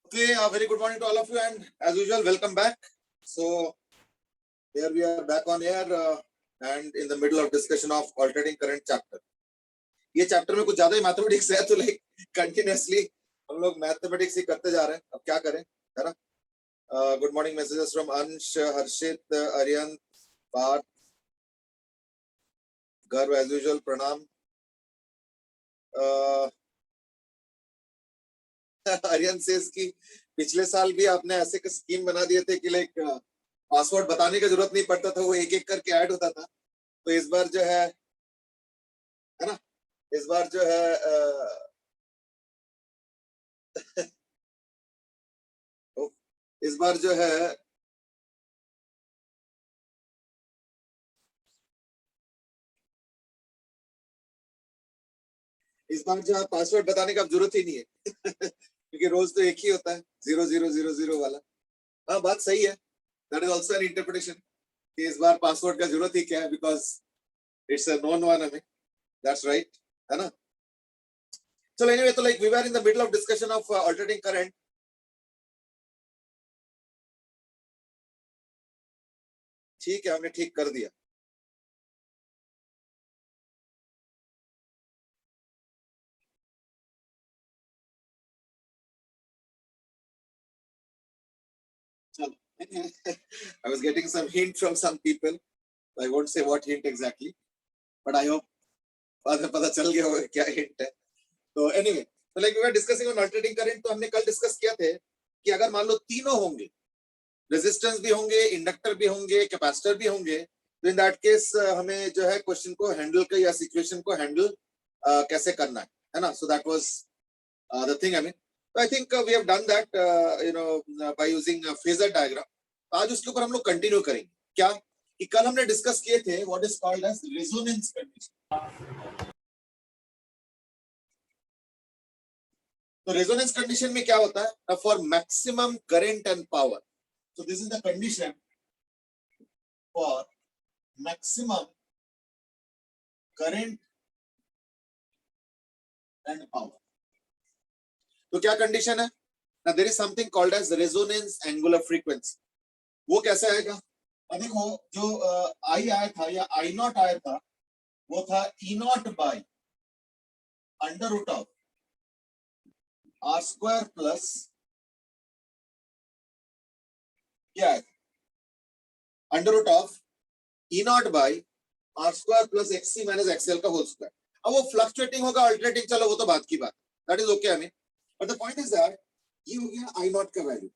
Okay, a very good morning to all of you, and as usual, welcome back. So here we are back on air and in the middle of discussion of alternating current chapter. ये chapter में कुछ ज्यादा ही mathematics है, तो like continuously हम लोग mathematics ही करते जा रहे हैं. अब क्या करें, है ना? गुड मॉर्निंग मैसेजेस फ्रॉम अंश, हर्षित, आर्यन, पार्थ, गर्व एज यूजुअल, प्रणाम. आर्यन सेज की पिछले साल भी आपने ऐसे स्कीम बना दिए थे कि लाइक पासवर्ड बताने की जरूरत नहीं पड़ता था, वो एक एक करके ऐड होता था. तो इस बार जो है ना, इस बार जो है इस बार जो है इस बार जो है पासवर्ड बताने का जरूरत ही नहीं है क्योंकि रोज तो एक ही होता है 0000 वाला. हाँ, बात सही है. That is also an interpretation कि इस बार पासवर्ड का जरूरत ही क्या है, because it's a known one. हमें दैट्स राइट, है ना? चलो एनीवे, तो like we were in the middle of discussion of alternating current. ठीक है, हमने ठीक कर दिया. I was getting some hint from some people. I won't say what hint exactly, but I hope पता चल गया होगा क्या हिंट है. तो एनीवे, तो like we were discussing on alternating current. तो हमने कल डिस्कस किया थे कि अगर मान लो तीनों होंगे, रेजिस्टेंस भी होंगे, इंडक्टर भी होंगे, कैपेसिटर भी होंगे, तो इन दैट केस हमें जो है क्वेश्चन को हैंडल कर या सिचुएशन को हैंडल कैसे करना है ना? So that was the thing. I mean, I think we have done that by using phasor diagram. आज उसके ऊपर हम लोग कंटिन्यू करेंगे. क्या कि कल हमने डिस्कस किए थे what is called as resonance condition. तो रेजोनेंस कंडीशन में क्या होता है? For maximum current and power. So this is the condition for maximum current and power. तो क्या कंडीशन है? Now there is something called as resonance angular frequency. वो कैसे आएगा? अब देखो, जो I आया था या I नॉट आया था, वो था E naught by under root of R square plus क्या है, under root of E naught by R square plus XC minus XL का होल स्क्वायर. अब वो फ्लक्चुएटिंग होगा, अल्टरनेटिंग, चलो वो तो बात की बात, that is okay. I mean, but the point is that ये हो गया I नॉट का वैल्यू.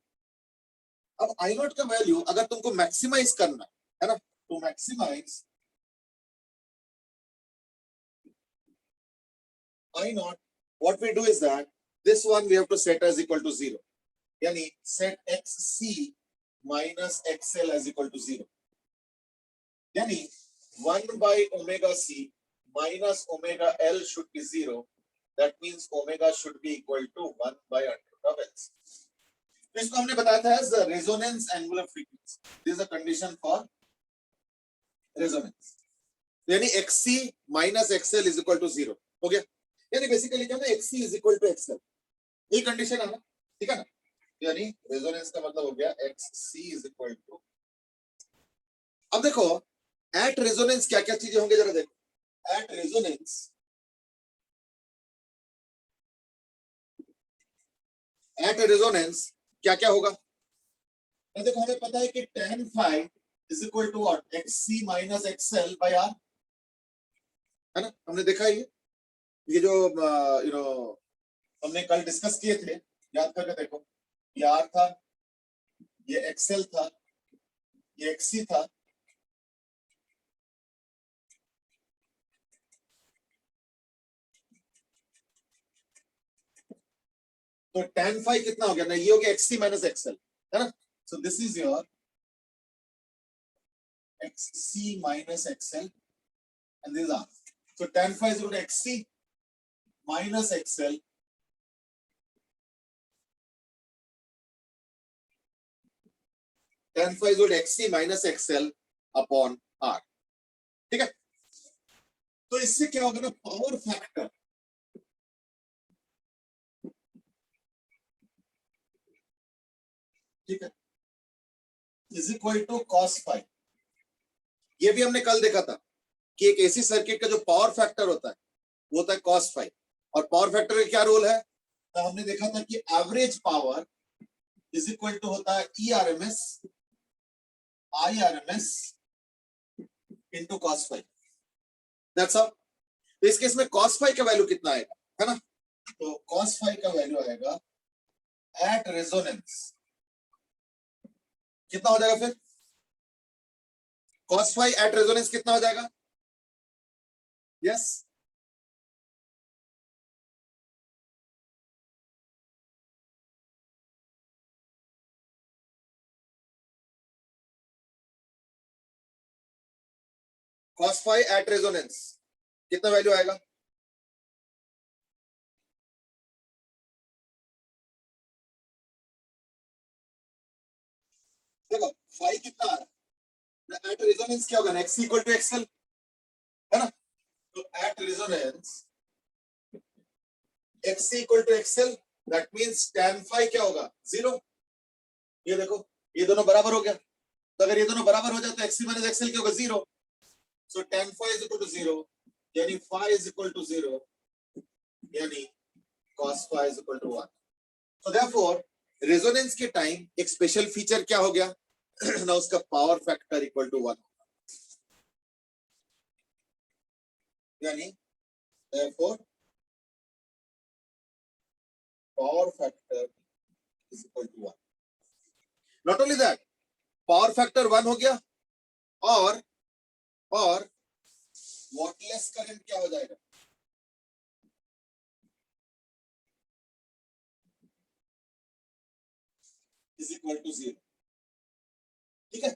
अब I नॉट का वैल्यू अगर तुमको मैक्सिमाइज करना है ना, तो maximize I naught, what we do is that this one we have to set as equal to 0. यानी set XC minus XL as equal to 0. यानी 1 by omega C minus omega L should be 0. That means omega should be equal to 1 by under root of L. तो इसको हमने बताया था as resonance angular frequency. This is a condition for resonance. यानी XC minus XL is equal to 0. हो गया. यानी basically क्या है, XC is equal to XL. ये कंडीशन है ना, ठीक है ना? यानी रेजोनेंस का मतलब हो गया XC is equal to. अब देखो एट रेजोनेंस क्या क्या चीजें होंगे, जरा देखो. एट रेजोनेंस क्या क्या होगा? देखो, हमें पता है कि tan phi is equal to what? XC minus XL by R, है ना? हमने देखा ये जो हमने कल डिस्कस किए थे, याद करके देखो. ये R था, ये XL था, ये XC था. तो tan phi कितना हो गया ना, ये हो गया XC minus XL, है ना? So this is your XC minus XL and this is R. So tan phi is equal to XC minus XL tan phi is equal to XC minus XL upon R. ठीक है? तो इससे क्या होगा ना, power factor ठीक है, is equal to cos phi. ये भी हमने कल देखा था कि एक एसी सर्किट का जो पावर फैक्टर होता है वो होता है cos फाई, और पावर फैक्टर का क्या रोल है, तो हमने देखा था कि average power is equal to होता है ERMS IRMS into cos phi. That's all. तो इस केस में cos फाई का वैल्यू कितना आएगा, है ना, तो cos फाई का वैल्यू आएगा एट रेजोनेंस, कितना हो जाएगा फिर, cos फाई एट रेजोनेंस कितना हो जाएगा, yes cos phi at resonance कितना वैल्यू आएगा, देखो फाई कितना आ रहा है, एट रेजोनेंस क्या होगा, x इक्वल टू एक्सएल, है ना, तो at resonance x equal to XL, that means tan phi क्या होगा, 0। ये देखो ये दोनों बराबर हो गया, तो अगर ये दोनों बराबर हो जाए तो xc माइनस एक्सएल क्या होगा, 0। So tan phi is equal to 0, यानी फाई इज इक्वल टू 0, यानी cos phi is equal to 1। So therefore resonance के टाइम एक स्पेशल फीचर क्या हो गया ना, उसका पावर फैक्टर इक्वल टू 1, यानी therefore power factor is equal to 1। Not only that, power factor 1 हो गया, और वॉटलेस करंट क्या हो जाएगा, इज इक्वल टू 0, ठीक है।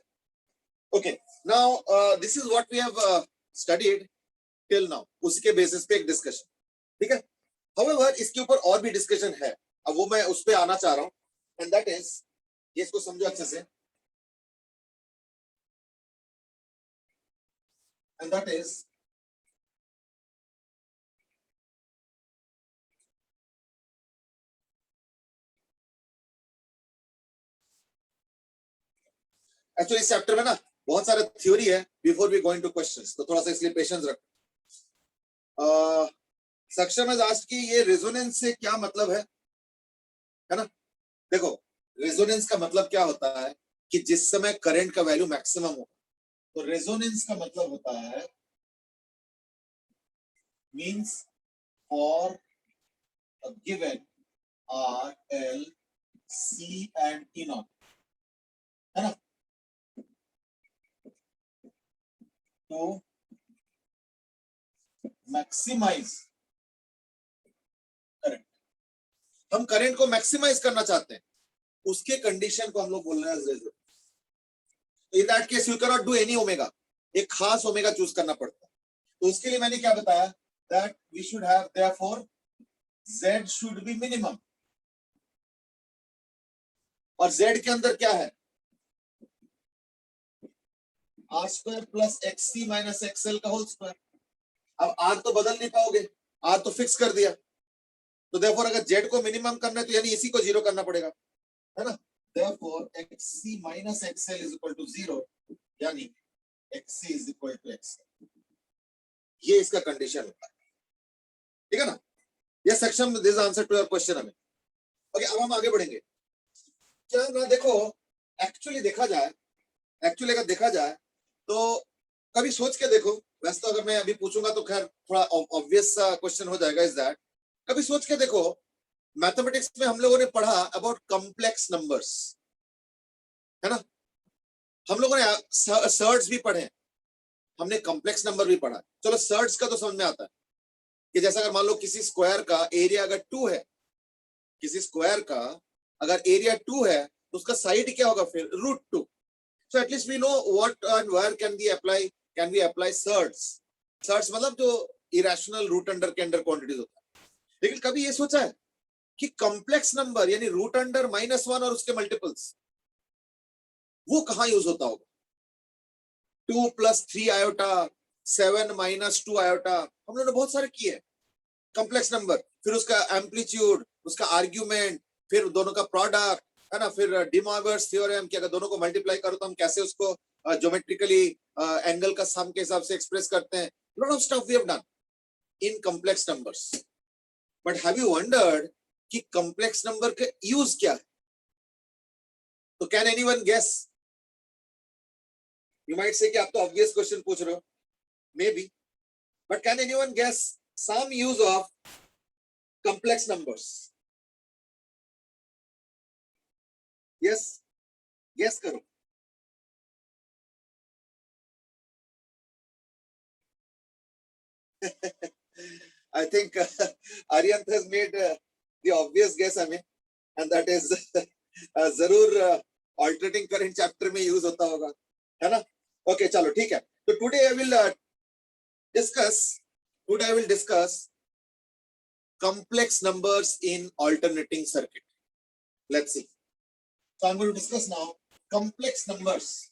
Okay, now this is what we have studied till now, उसके बेसिस पे एक डिस्कशन, ठीक है। हाउएवर इसके ऊपर और भी डिस्कशन है, अब वो मैं उस पे आना चाह रहा हूं, एंड दैट इज, ये इसको समझो अच्छे से, एंड दैट इज एक्चुअली इस चैप्टर में ना बहुत सारा थ्योरी है before we going to questions, तो थोड़ा सा इसलिए पेशेंस रखो। सक्षम है आज की ये रेजोनेंस से क्या मतलब है ना, देखो रेजोनेंस का मतलब क्या होता है कि जिस समय करंट का वैल्यू मैक्सिमम हो, तो रेजोनेंस का मतलब होता है means for a given R L C and T naught, है ना, तो मैक्सिमाइज करंट, हम करंट को मैक्सिमाइज करना चाहते हैं, उसके कंडीशन को हम लोग बोल रहे हैं resonance. In that case you can not do any omega, एक खास ओमेगा चूज करना पड़ता है, तो उसके लिए मैंने क्या बताया, that we should have therefore Z should be minimum, और Z के अंदर क्या है, R square plus XC minus XL का होल स्क्वायर। अब R तो बदल नहीं पाओगे, R तो फिक्स कर दिया, तो देयरफॉर अगर Z को मिनिमम करना है तो यानी इसी को 0 करना पड़ेगा, है ना, therefore XC minus XL is equal to 0, यानी XC is equal to XL, ये इसका कंडीशन होता है, ठीक है ना। ये section this answer to your question हमें। ओके, अब हम आगे बढ़ेंगे। क्या ना देखो, एक्चुअली अगर देखा जाए तो कभी सोच के देखो, वैसे तो अगर मैं अभी पूछूंगा तो खैर थोड़ा ऑब्वियस सा क्वेश्चन हो जाएगा, इज दैट कभी सोच के देखो, मैथमेटिक्स में हम लोगों ने पढ़ा अबाउट कॉम्प्लेक्स नंबर्स, है ना, हम लोगों ने सर्ट्स भी पढ़े, हमने कॉम्प्लेक्स नंबर भी पढ़ा। चलो सर्ट्स का तो समझ में आता है कि जैसा अगर मान लो किसी स्क्वायर का एरिया अगर 2 है, किसी स्क्वायर का अगर एरिया 2 है तो उसका साइड क्या होगा फिर, √2। So at least we know what and where can we apply surds मतलब जो irrational root under के अंडर क्वांटिटीज होता है। लेकिन कभी ये सोचा है कि कॉम्प्लेक्स नंबर यानी रूट अंडर -1 और उसके मल्टीपल्स, वो कहां यूज होता होगा, 2 + 3 आयोटा, 7 - 2 आयोटा, हम लोगों ने बहुत सारे किए कॉम्प्लेक्स नंबर, फिर उसका एम्पलीट्यूड, उसका आर्ग्यूमेंट, फिर दोनों का प्रोडक्ट, है ना, फिर डी मॉर्गन्स थ्योरम कि अगर दोनों को मल्टीप्लाई करो तो हम कैसे उसको ज्योमेट्रिकली एंगल का सम के हिसाब से एक्सप्रेस करते हैं. Lot of stuff we have done in complex numbers. But have you wondered कि कॉम्प्लेक्स नंबर का यूज क्या है? तो can anyone guess? You might say कि आप तो ऑब्वियस क्वेश्चन पूछ रहे हो, maybe, but can anyone guess some use of complex numbers? Yes, guess करो. I think Aryant has made the obvious guess, I mean, and that is जरूर alternating current chapter में use होता होगा, है ना? Okay, चलो ठीक है. So today I will discuss complex numbers in alternating circuit. Let's see. So I'm going to discuss now complex numbers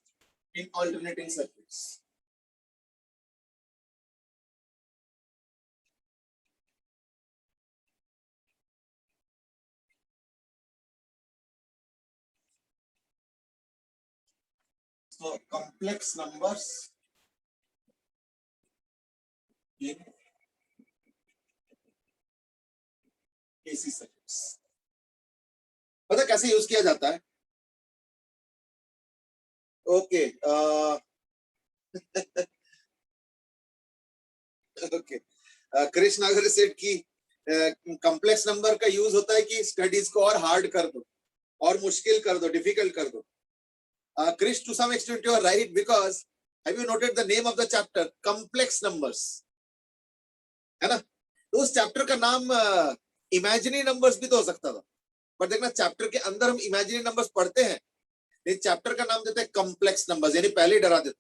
in alternating circuits. So complex numbers in AC circuits. पता कैसे use किया जाता है? Okay, okay, Krishna नागर सेठ की complex number का use होता है कि स्टडीज को और हार्ड कर दो, और मुश्किल कर दो, डिफिकल्ट कर दो. Krish, to some extent you are right, because have you noted the name of the chapter? Complex numbers, है ना? तो उस चैप्टर का नाम इमेजिनरी नंबर्स भी तो हो सकता था, पर देखना चैप्टर के अंदर हम इमेजिनरी नंबर्स पढ़ते हैं, लेकिन चैप्टर का नाम देते हैं कॉम्प्लेक्स नंबर्स, यानी पहले ही डरा देते.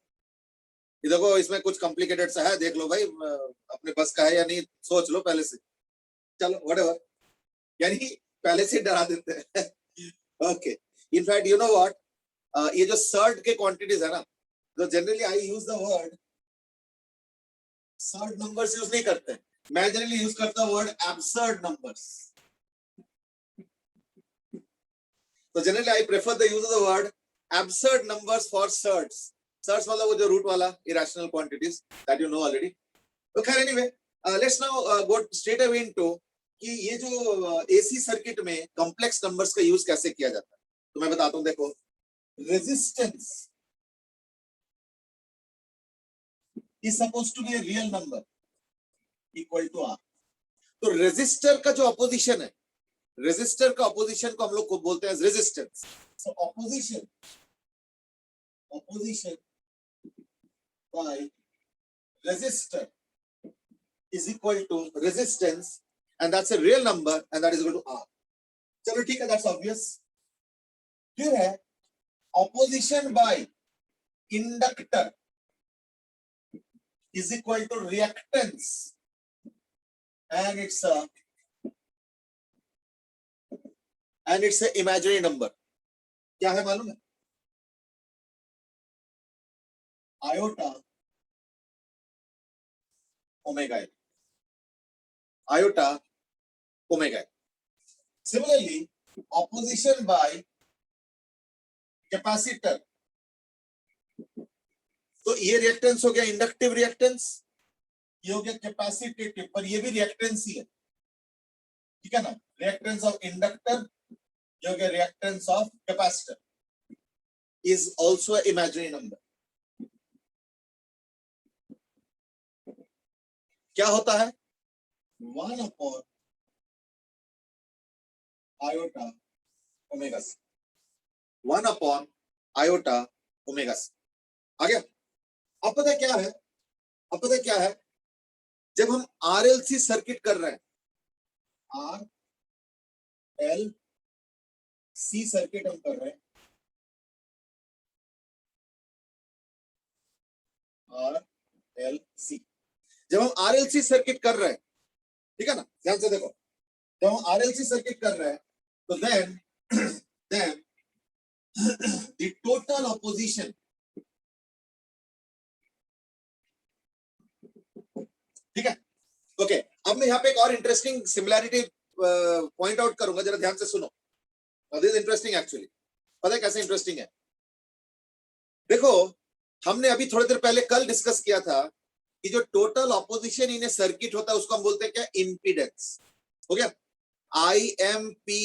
ये देखो इसमें कुछ कॉम्प्लिकेटेड सा है, देख लो भाई अपने बस का है या नहीं, सोच लो पहले से, चलो व्हाटएवर, यानी पहले से डरा देते हैं. Okay, in fact you know what, ये जो सर्ड के क्वांटिटीज है ना, तो generally I use the word surd numbers use नहीं करते, मैं जनरली यूज करता हूं वर्ड एब्सर्ड नंबर्स. तो generally I prefer the use of the word absurd numbers for surds. Surds मतलब वो जो रूट वाला irrational quantities that you know already. तो खैर anyway, let's now go straight away into कि ये जो एसी सर्किट में कॉम्प्लेक्स नंबर्स का यूज कैसे किया जाता है. तो मैं बताता हूं, देखो, resistance is supposed to be a real number equal to R. तो रेजिस्टर का जो अपोजिशन है, रेजिस्टर का अपोजिशन को हम लोग को बोलते हैं resistance. So opposition by resistor is equal to resistance, and that's a real number, and that is equal to R. चलो ठीक है, that's obvious. फिर है opposition by inductor is equal to reactance, and it's a imaginary number. क्या है मालूम है? Iota omega L. Iota omega L. Similarly, opposition by capacitor, तो ये रिएक्टेंस हो गया इंडक्टिव रिएक्टेंस, ये हो गया कैपेसिटेटिव, पर ये भी रिएक्टेंस ही है, ठीक है ना? रिएक्टेंस ऑफ इंडक्टर, ये हो गया reactance of capacitor, is also imaginary number. क्या होता है? 1 upon iota omega C. 1 upon iota omega C. आ गया? अब पता क्या है? अब पता क्या है? जब हम आरएलसी सर्किट कर रहे हैं, आरएलसी सर्किट हम कर रहे हैं, आरएलसी, जब हम आरएलसी सर्किट कर रहे हैं, ठीक है ना, ध्यान से देखो, जब हम आरएलसी सर्किट कर रहे हैं, तो देन the total opposition, ठीक है? ओके, अब मैं यहाँ पे एक और इंटरेस्टिंग सिमिलैरिटी पॉइंट आउट करूंगा, जरा ध्यान से सुनो. This is interesting actually. पता है कैसे इंटरेस्टिंग है? देखो, हमने अभी थोड़ी देर पहले कल डिस्कस किया था कि जो टोटल ऑपोजिशन इन ए सर्किट होता है उसको हम बोलते हैं क्या? इंपीडेंस। हो गया? IMPEDANCE।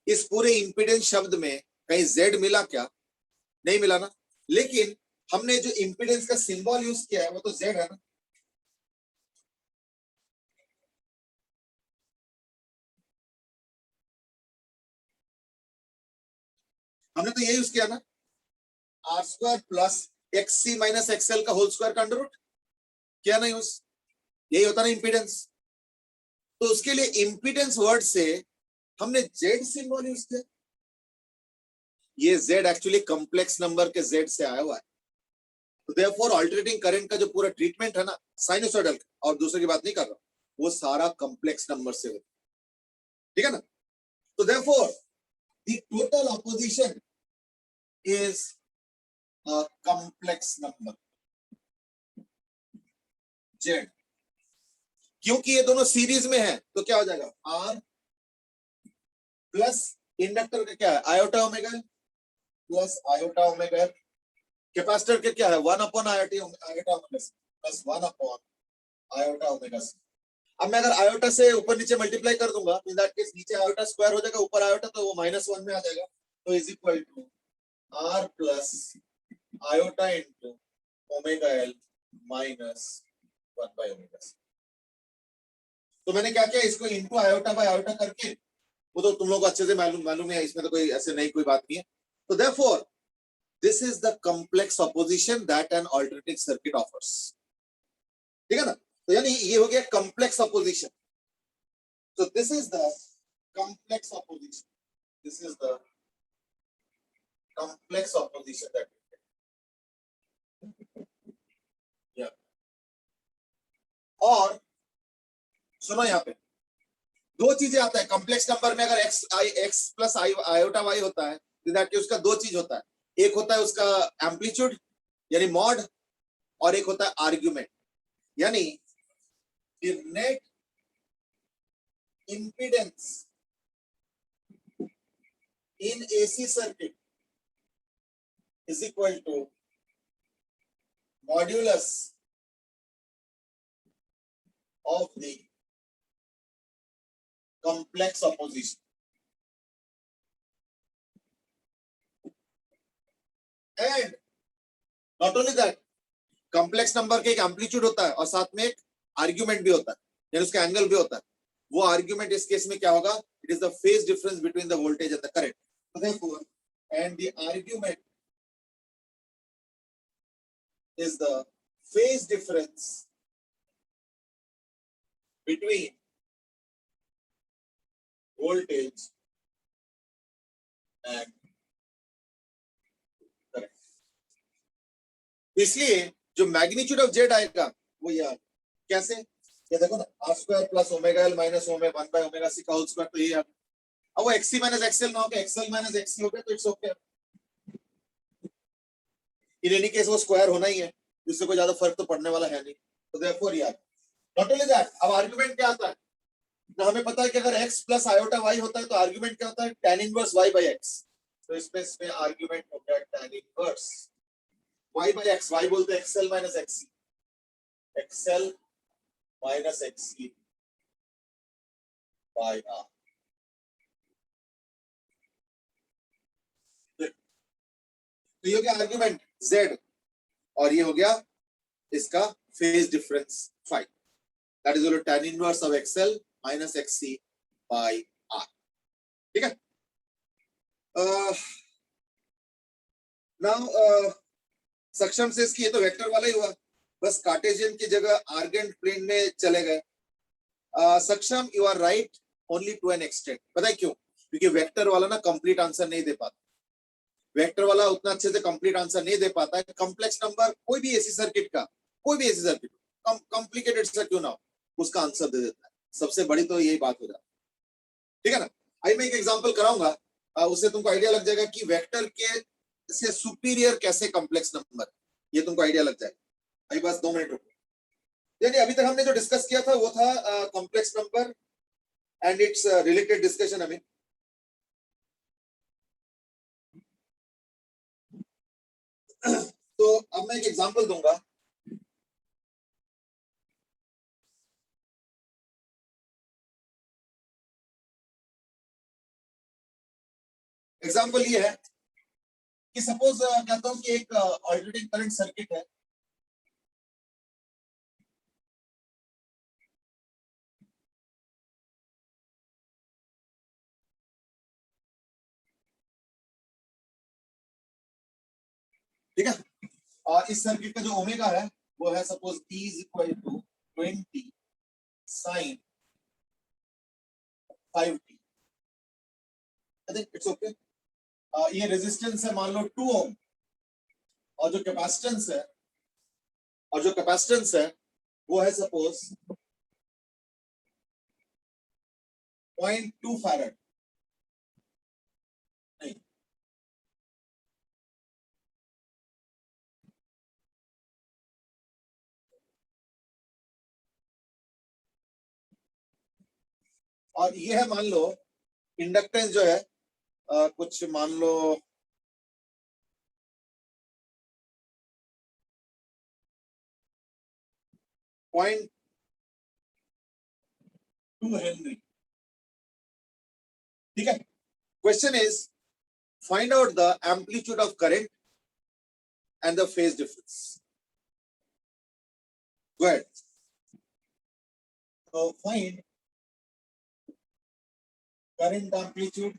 इस पूरे इंपीडेंस शब्द में कहीं Z मिला क्या? नहीं मिला ना। लेकिन हमने जो इंपीडेंस का सिंबल यूज किया है वो तो Z है ना। हमने तो ये यूज किया ना, R² plus XC minus XL का होल स्क्वायर का अंडर रूट। क्या नहीं यूज? यही होता ना इंपीडेंस। तो उसके लिए इंपीडेंस वर्ड से हमने Z सिंबल यूज किया। ये Z एक्चुअली कॉम्प्लेक्स नंबर के Z से आया हुआ है। तो देयरफॉर अल्टरनेटिंग करंट का जो पूरा ट्रीटमेंट है ना साइनसॉइडल, और दूसरे की बात नहीं कर रहा, वो सारा कॉम्प्लेक्स नंबर से होता है। ठीक है ना? तो therefore the total opposition is a complex number Z। क्योंकि ये दोनों सीरीज में है तो क्या हो जाएगा? R प्लस इंडक्टर का क्या है? Iota omega plus iota omega. Capacitor के क्या है? 1 upon iota omega plus 1 upon iota omega. अब मैं अगर आयोटा से ऊपर नीचे मल्टीप्लाई कर दूंगा तो इन दैट केस नीचे आयोटा स्क्वायर हो जाएगा, ऊपर आयोटा तो वो -1 में आ जाएगा। तो is equal to R plus iota into omega L minus 1 by omega. तो मैंने क्या किया, इसको इंटू आयोटा बाय आयोटा करके, वो तो तुम लोग को अच्छे से मालूम है, इसमें तो कोई ऐसे नहीं कोई बात नहीं है। तो therefore this is the complex opposition that N alternating circuit offers. ठीक है ना? तो यानी ये हो गया complex opposition. So this is the complex opposition. This is the complex opposition that we get. Yeah. और सुनो यहाँ पे दो चीजें आता है कॉम्प्लेक्स नंबर में। अगर x प्लस आयोटा y होता है तो दैट उसका दो चीज होता है। एक होता है उसका एम्पलीट्यूड यानी मॉड, और एक होता है आर्ग्यूमेंट यानी net impedance in AC circuit is equal to modulus of the complex opposition. And not only that, complex number के एक एम्पलीट्यूड होता है और साथ में एक आर्ग्यूमेंट भी होता है, यानी उसका एंगल भी होता है। वो आर्ग्यूमेंट इस केस में क्या होगा? It is the phase difference between the voltage and the current. Therefore, and the argument is the phase difference between voltage and current. इसलिए जो मैग्नीट्यूड ऑफ जेड आएगा वो यार कैसे, ये देखो ना, R² plus omega L minus omega 1 by omega C का होल स्क्वायर। तो ये अब वो XC माइनस XL ना हो गया, XL माइनस XC हो गया, तो it's okay. In any case वो स्क्वायर होना ही है, इससे कोई ज्यादा फर्क तो पड़ने वाला है नहीं। तो देयरफॉर यार नॉट ओनली दैट, अब आर्गुमेंट क्या आता है ना, हमें पता है कि अगर x प्लस आयोटा y होता है तो आर्गुमेंट क्या होता है? tan inverse y by x। तो इसमें आर्गुमेंट हो गया tan inverse y by x। y बोलते हैं xl minus xc, xl minus xc by r। तो ये हो गया आर्गुमेंट z, और ये हो गया इसका phase difference phi, that is tan inverse of xl minus xc by r। ठीक है? नाउ सक्षम से इसकी, ये तो वेक्टर वाला ही हुआ, बस कार्टेशियन की जगह आर्गेंट प्लेन में चले गए। Saksham you are right only to an extent. पता है क्यों? क्योंकि वेक्टर वाला ना कंप्लीट आंसर नहीं दे पाता। वेक्टर वाला उतना अच्छे से कंप्लीट आंसर नहीं दे पाता है। कॉम्प्लेक्स नंबर कोई भी एसी सर्किट का, कोई भी एसी सर्किट कॉम्प्लिकेटेड सा क्यों ना हो, उसका आंसर दे देता है। सबसे बड़ी तो यही बात हो जाती है। ठीक है ना? आई मैं एक एग्जांपल कराऊंगा, उससे तुमको आइडिया लग जाएगा कि वेक्टर के से सुपीरियर कैसे कॉम्प्लेक्स नंबर, ये तुमको आइडिया लग जाएगा। अभी बस 2 मिनट रुको। यानी अभी तक हमने जो डिस्कस किया था वो था complex number and its related discussion. I mean, तो अब मैं एक एग्जांपल दूंगा. एग्जांपल ये है कि सपोज कहता हूं कि एक ऑल्टरनेटिंग करंट सर्किट है. ठीक है, और इस सर्किट का जो ओमेगा है वो है suppose E is equal to 20 sin 5t. I think it's okay. ये रेजिस्टेंस है मान लो 2 ओम, और जो कैपेसिटेंस है वो है सपोज 0.2 फैराड. नहीं, और ये है मान लो इंडक्टेंस जो है कुछ मान लो 0.2 हेनरी. ठीक है. Question is find out the amplitude of current and the phase difference. Go ahead. So find current amplitude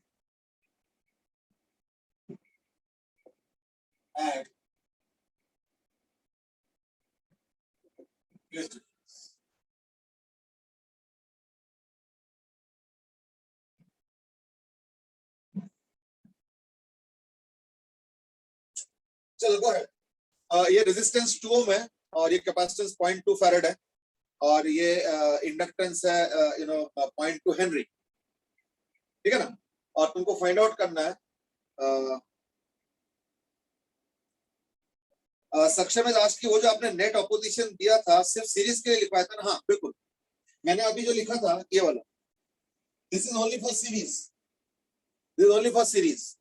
and phase difference. चलो गो अहेड. ये रेजिस्टेंस 2 ओम है और ये कैपेसिटेंस 0.2 फैराड है और ये इंडक्टेंस है 0.2 हेनरी. ठीक है ना. और तुमको फाइंड आउट करना है सक्षम में आज की वो जो आपने नेट ऑपोजिशन दिया था सिर्फ सीरीज के लिए लिखवाया था ना. हाँ बिल्कुल, मैंने अभी जो लिखा था ये वाला, this is only for series, this is only for series.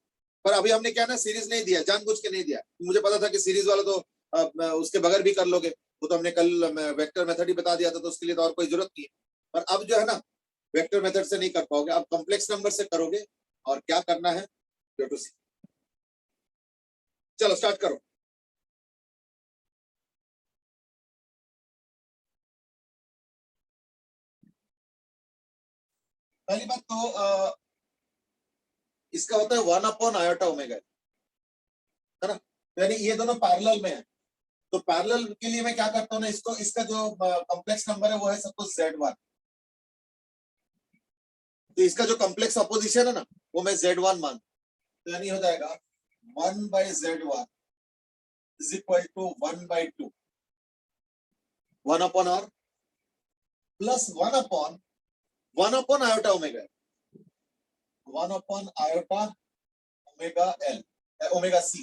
पर अभी हमने क्या ना सीरीज नहीं दिया, जानबूझ के नहीं दिया. मुझे पता था कि सीरीज वाला तो उसके बगैर भी कर लोगे, वो तो हमने कल वेक्टर मेथड ही बता दिया था, तो उसके लिए तो और कोई जरूरत नहीं है. पर अब जो है ना वेक्टर मेथड से नहीं कर पाओगे, अब कॉम्प्लेक्स नंबर से करोगे. और क्या करना है टू सी. चलो स्टार्ट करो. पहली बात तो इसका होता है 1 अपॉन आयोटा ओमेगा, है ना. यानी ये दोनों पैरेलल में है, तो पैरेलल के लिए मैं क्या करता हूँ ना, इसको इसका जो कॉम्प्लेक्स नंबर है वो है सपोज Z1. तो इसका जो कॉम्प्लेक्स अपोजिशन है ना वो मैं Z1 मान, तो यानी हो जाएगा 1/Z1 is equal to 1/2 1 upon R plus 1 upon iota omega, 1 upon iota omega L omega C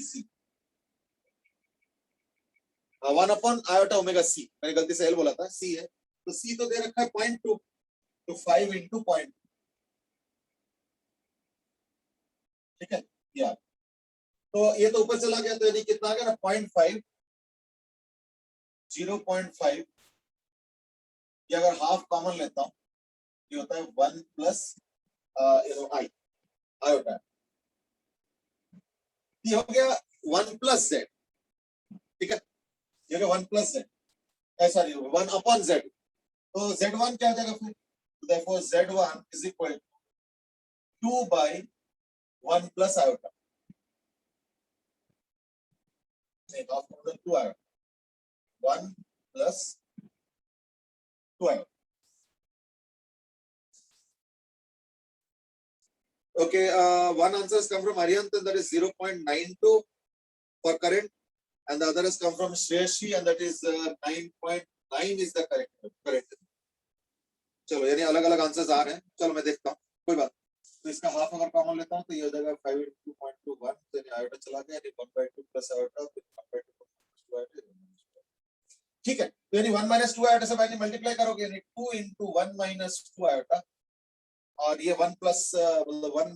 1 upon iota omega C. मैंने गलती से L बोला था, C है. तो C तो दे रखा है 0.2, तो 5 इंटू 0.2. ठीक है. या तो ये तो ऊपर चला गया, तो यानी कितना आ गया ना 0.5, 0.5. ये अगर हाफ कॉमन लेता हूं ये होता है 1 प्लस आई आयोटा. ये हो गया 1 प्लस Z. ठीक है, ये हो गया 1 plus Z, sorry 1 upon Z. तो Z1 क्या हो जाएगा फिर, therefore Z1 is equal to 2/1 plus iota. नहीं, half common 2 iota, 1 plus 2 iota. Okay, one answer has come from Arihant, and that is 0.92 for current, and the other has come from Shreyashi, and that is 9.9 is the correct. चलो यानी अलग अलग answers आ रहे हैं. चलो मैं देखता हूँ, कोई बात. तो इसका हाफ अगर कॉमन लेता हूँ तो ये हो जाएगा 5 into 0.21, तो यानी आयोटा चला गया, यानी 1/2 प्लस आयोटा, फिर 1/2 आयोटा. ठीक है, तो यानी 1 - 2 आयोटा से मैंने मल्टीप्लाई करोगे, यानी 2 into 1 - 2 आयोटा और ये 1 प्लस मतलब 1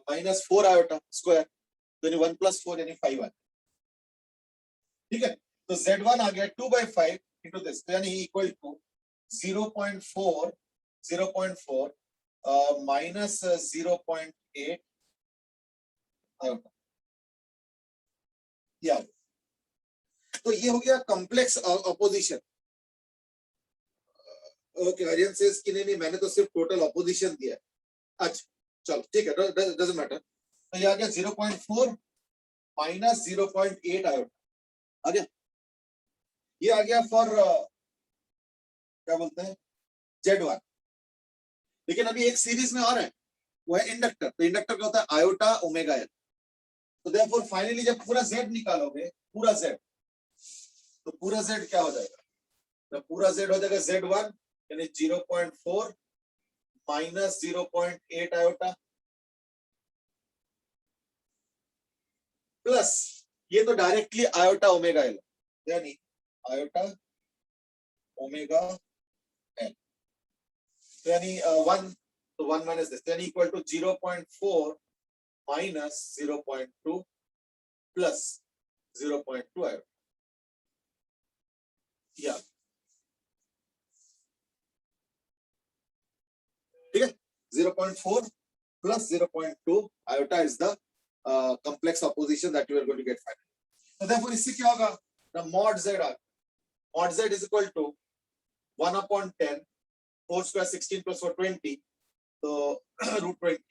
माइनस 4 आयोटा स्क्वायर, तो यानी 1 प्लस 4 यानी 5 आया, ठीक है। तो Z1 आ गया 2/5 इंटू दिस, तो यानी इक्वल टू 0.4 माइनस 0.8 आयोटा, या तो ये हो गया complex opposition. Okay, Aryan says कि नहीं मैंने तो सिर्फ टोटल अपोजिशन दिया है। अच्छा चलो ठीक है, डजंट मैटर। तो ये आ गया 0.4 माइनस 0.8 आयोटा आ गया। ये आ गया फॉर क्या बोलते हैं Z1। लेकिन अभी एक सीरीज में और है, वो है इंडक्टर। तो इंडक्टर क्या होता है आयोटा ओमेगा एल। तो देयरफॉर फाइनली जब पूरा Z निकालोगे, पूरा Z, तो पूरा Z क्या हो जाएगा, तो पूरा Z हो जाएगा Z1 यानी 0.4 माइनस 0.8 आयोटा प्लस ये तो डायरेक्टली आयोटा ओमेगा एल, यानी आयोटा ओमेगा एल, यानी 1, तो 1 माइनस दिस, यानी equal to 0.4 minus 0.2 plus 0.2 iota, या ठीक है। 0.4 plus 0.2 iota is the complex opposition that you are going to get finally. So therefore इससे क्या होगा, the mod z is equal to 1 upon 10 4 square 16 plus 4 20, तो root 20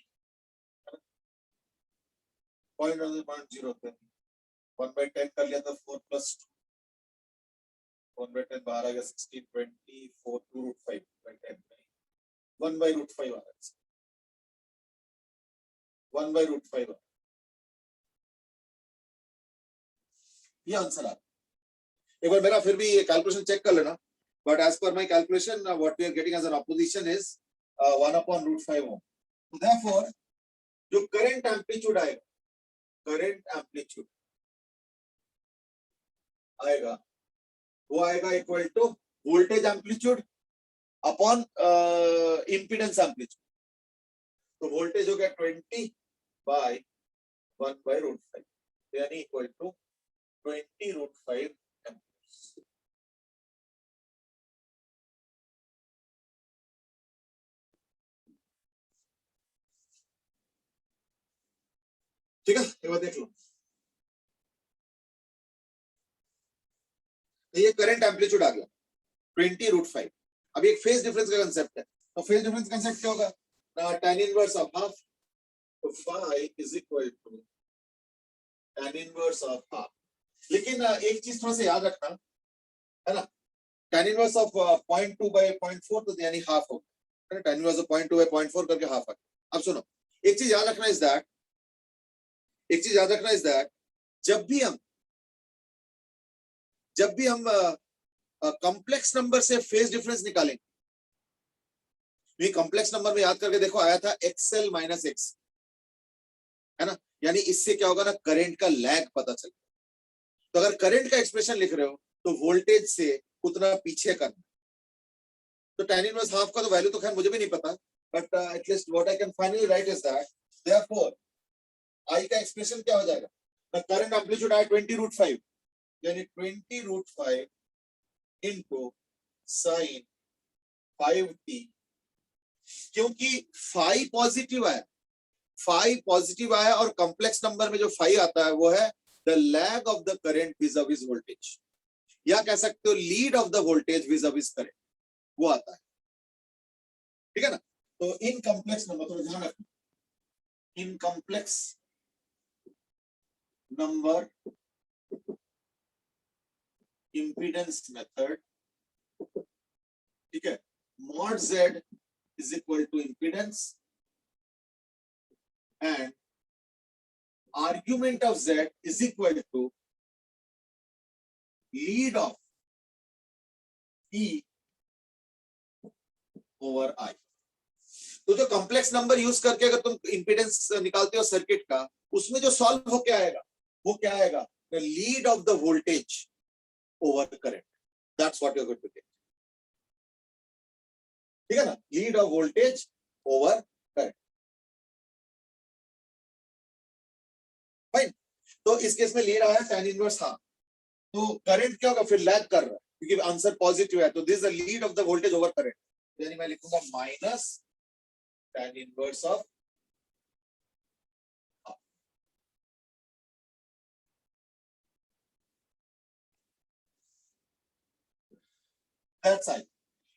0.0 1 by 10 कर लिया तो 4 plus 2 1 by 10 बाहर आ गया 16 20 4 2 root 5 by 10 1 by root 5 आ रहा है, 1 by root 5 ये आंसर आ। एक बार मेरा फिर भी कैलकुलेशन चेक कर लेना, but as per my calculation what we are getting as an opposition is 1 upon root 5 ohm. तो देयरफॉर जो करंट एम्पलीट्यूड आएगा, करंट एम्पलीट्यूड आएगा वो आएगा equal to voltage amplitude upon impedance amplitude. तो वोल्टेज हो गया 20 बाय 1 by root 5, यानी इक्वल टू 20 root 5 एम्पीयर्स। ठीक है, एक बार देख लो, ये करंट एम्पलीट्यूड आ गया 20 root 5। अब एक फेज डिफरेंस का कंसेप्ट है, तो फेज डिफरेंस कंसेप्ट क्या होगा, tan इनवर्स ऑफ हाफ, तो phi is equal to tan inverse of half. लेकिन एक चीज थोड़ा सा याद रखना है ना, tan इनवर्स ऑफ 0.2 by 0.4 तो यानी हाफ होगा, tan इनवर्स ऑफ 0.2 by 0.4 करके हाफ आ गया। अब सुनो, एक चीज याद रखना इज दैट, एक चीज याद रखना इज दैट जब भी हम कॉम्प्लेक्स नंबर से फेज डिफरेंस निकालेंगे, ये कॉम्प्लेक्स नंबर में याद करके देखो आया था XL माइनस एक्स, है ना, यानी इससे क्या होगा ना, करंट का लैग पता चलेगा। तो अगर करंट का एक्सप्रेशन लिख रहे हो तो वोल्टेज से उतना पीछे करना। तो tan इनवर्स हाफ का तो वैल्यू तो खैर मुझे भी नहीं पता, but at least what I can finally right is that therefore I का एक्सप्रेशन क्या हो जाएगा, द करंट एम्पलीट्यूड आया 20 root 5, यानी 20 root 5 इनटू sin 5t, क्योंकि phi पॉजिटिव आया, phi पॉजिटिव आया और कॉम्प्लेक्स नंबर में जो phi आता है वो है the lag of the current vis-a-vis voltage, या कह सकते हो lead of the voltage vis-a-vis current, वो आता है, ठीक है ना। तो इन कॉम्प्लेक्स नंबर तो ध्यान रखना, in complex number impedance method, ठीक है, mod z is equal to impedance and argument of z is equal to lead of E over I। तो जो कॉम्प्लेक्स नंबर यूज करके अगर तुम इंपीडेंस निकालते हो सर्किट का, उसमें जो सॉल्व हो क्या आएगा, वो क्या आएगा, the lead of the voltage over the current, that's what you are going to get, ठीक है ना, lead of voltage over current. Fine, तो इस केस में ले रहा है tan इनवर्स हाफ, तो करंट क्या होगा फिर, लैग कर रहा है क्योंकि आंसर पॉजिटिव है, तो this is the lead of the voltage over current, यानी मैं लिखूंगा minus tan inverse of that side.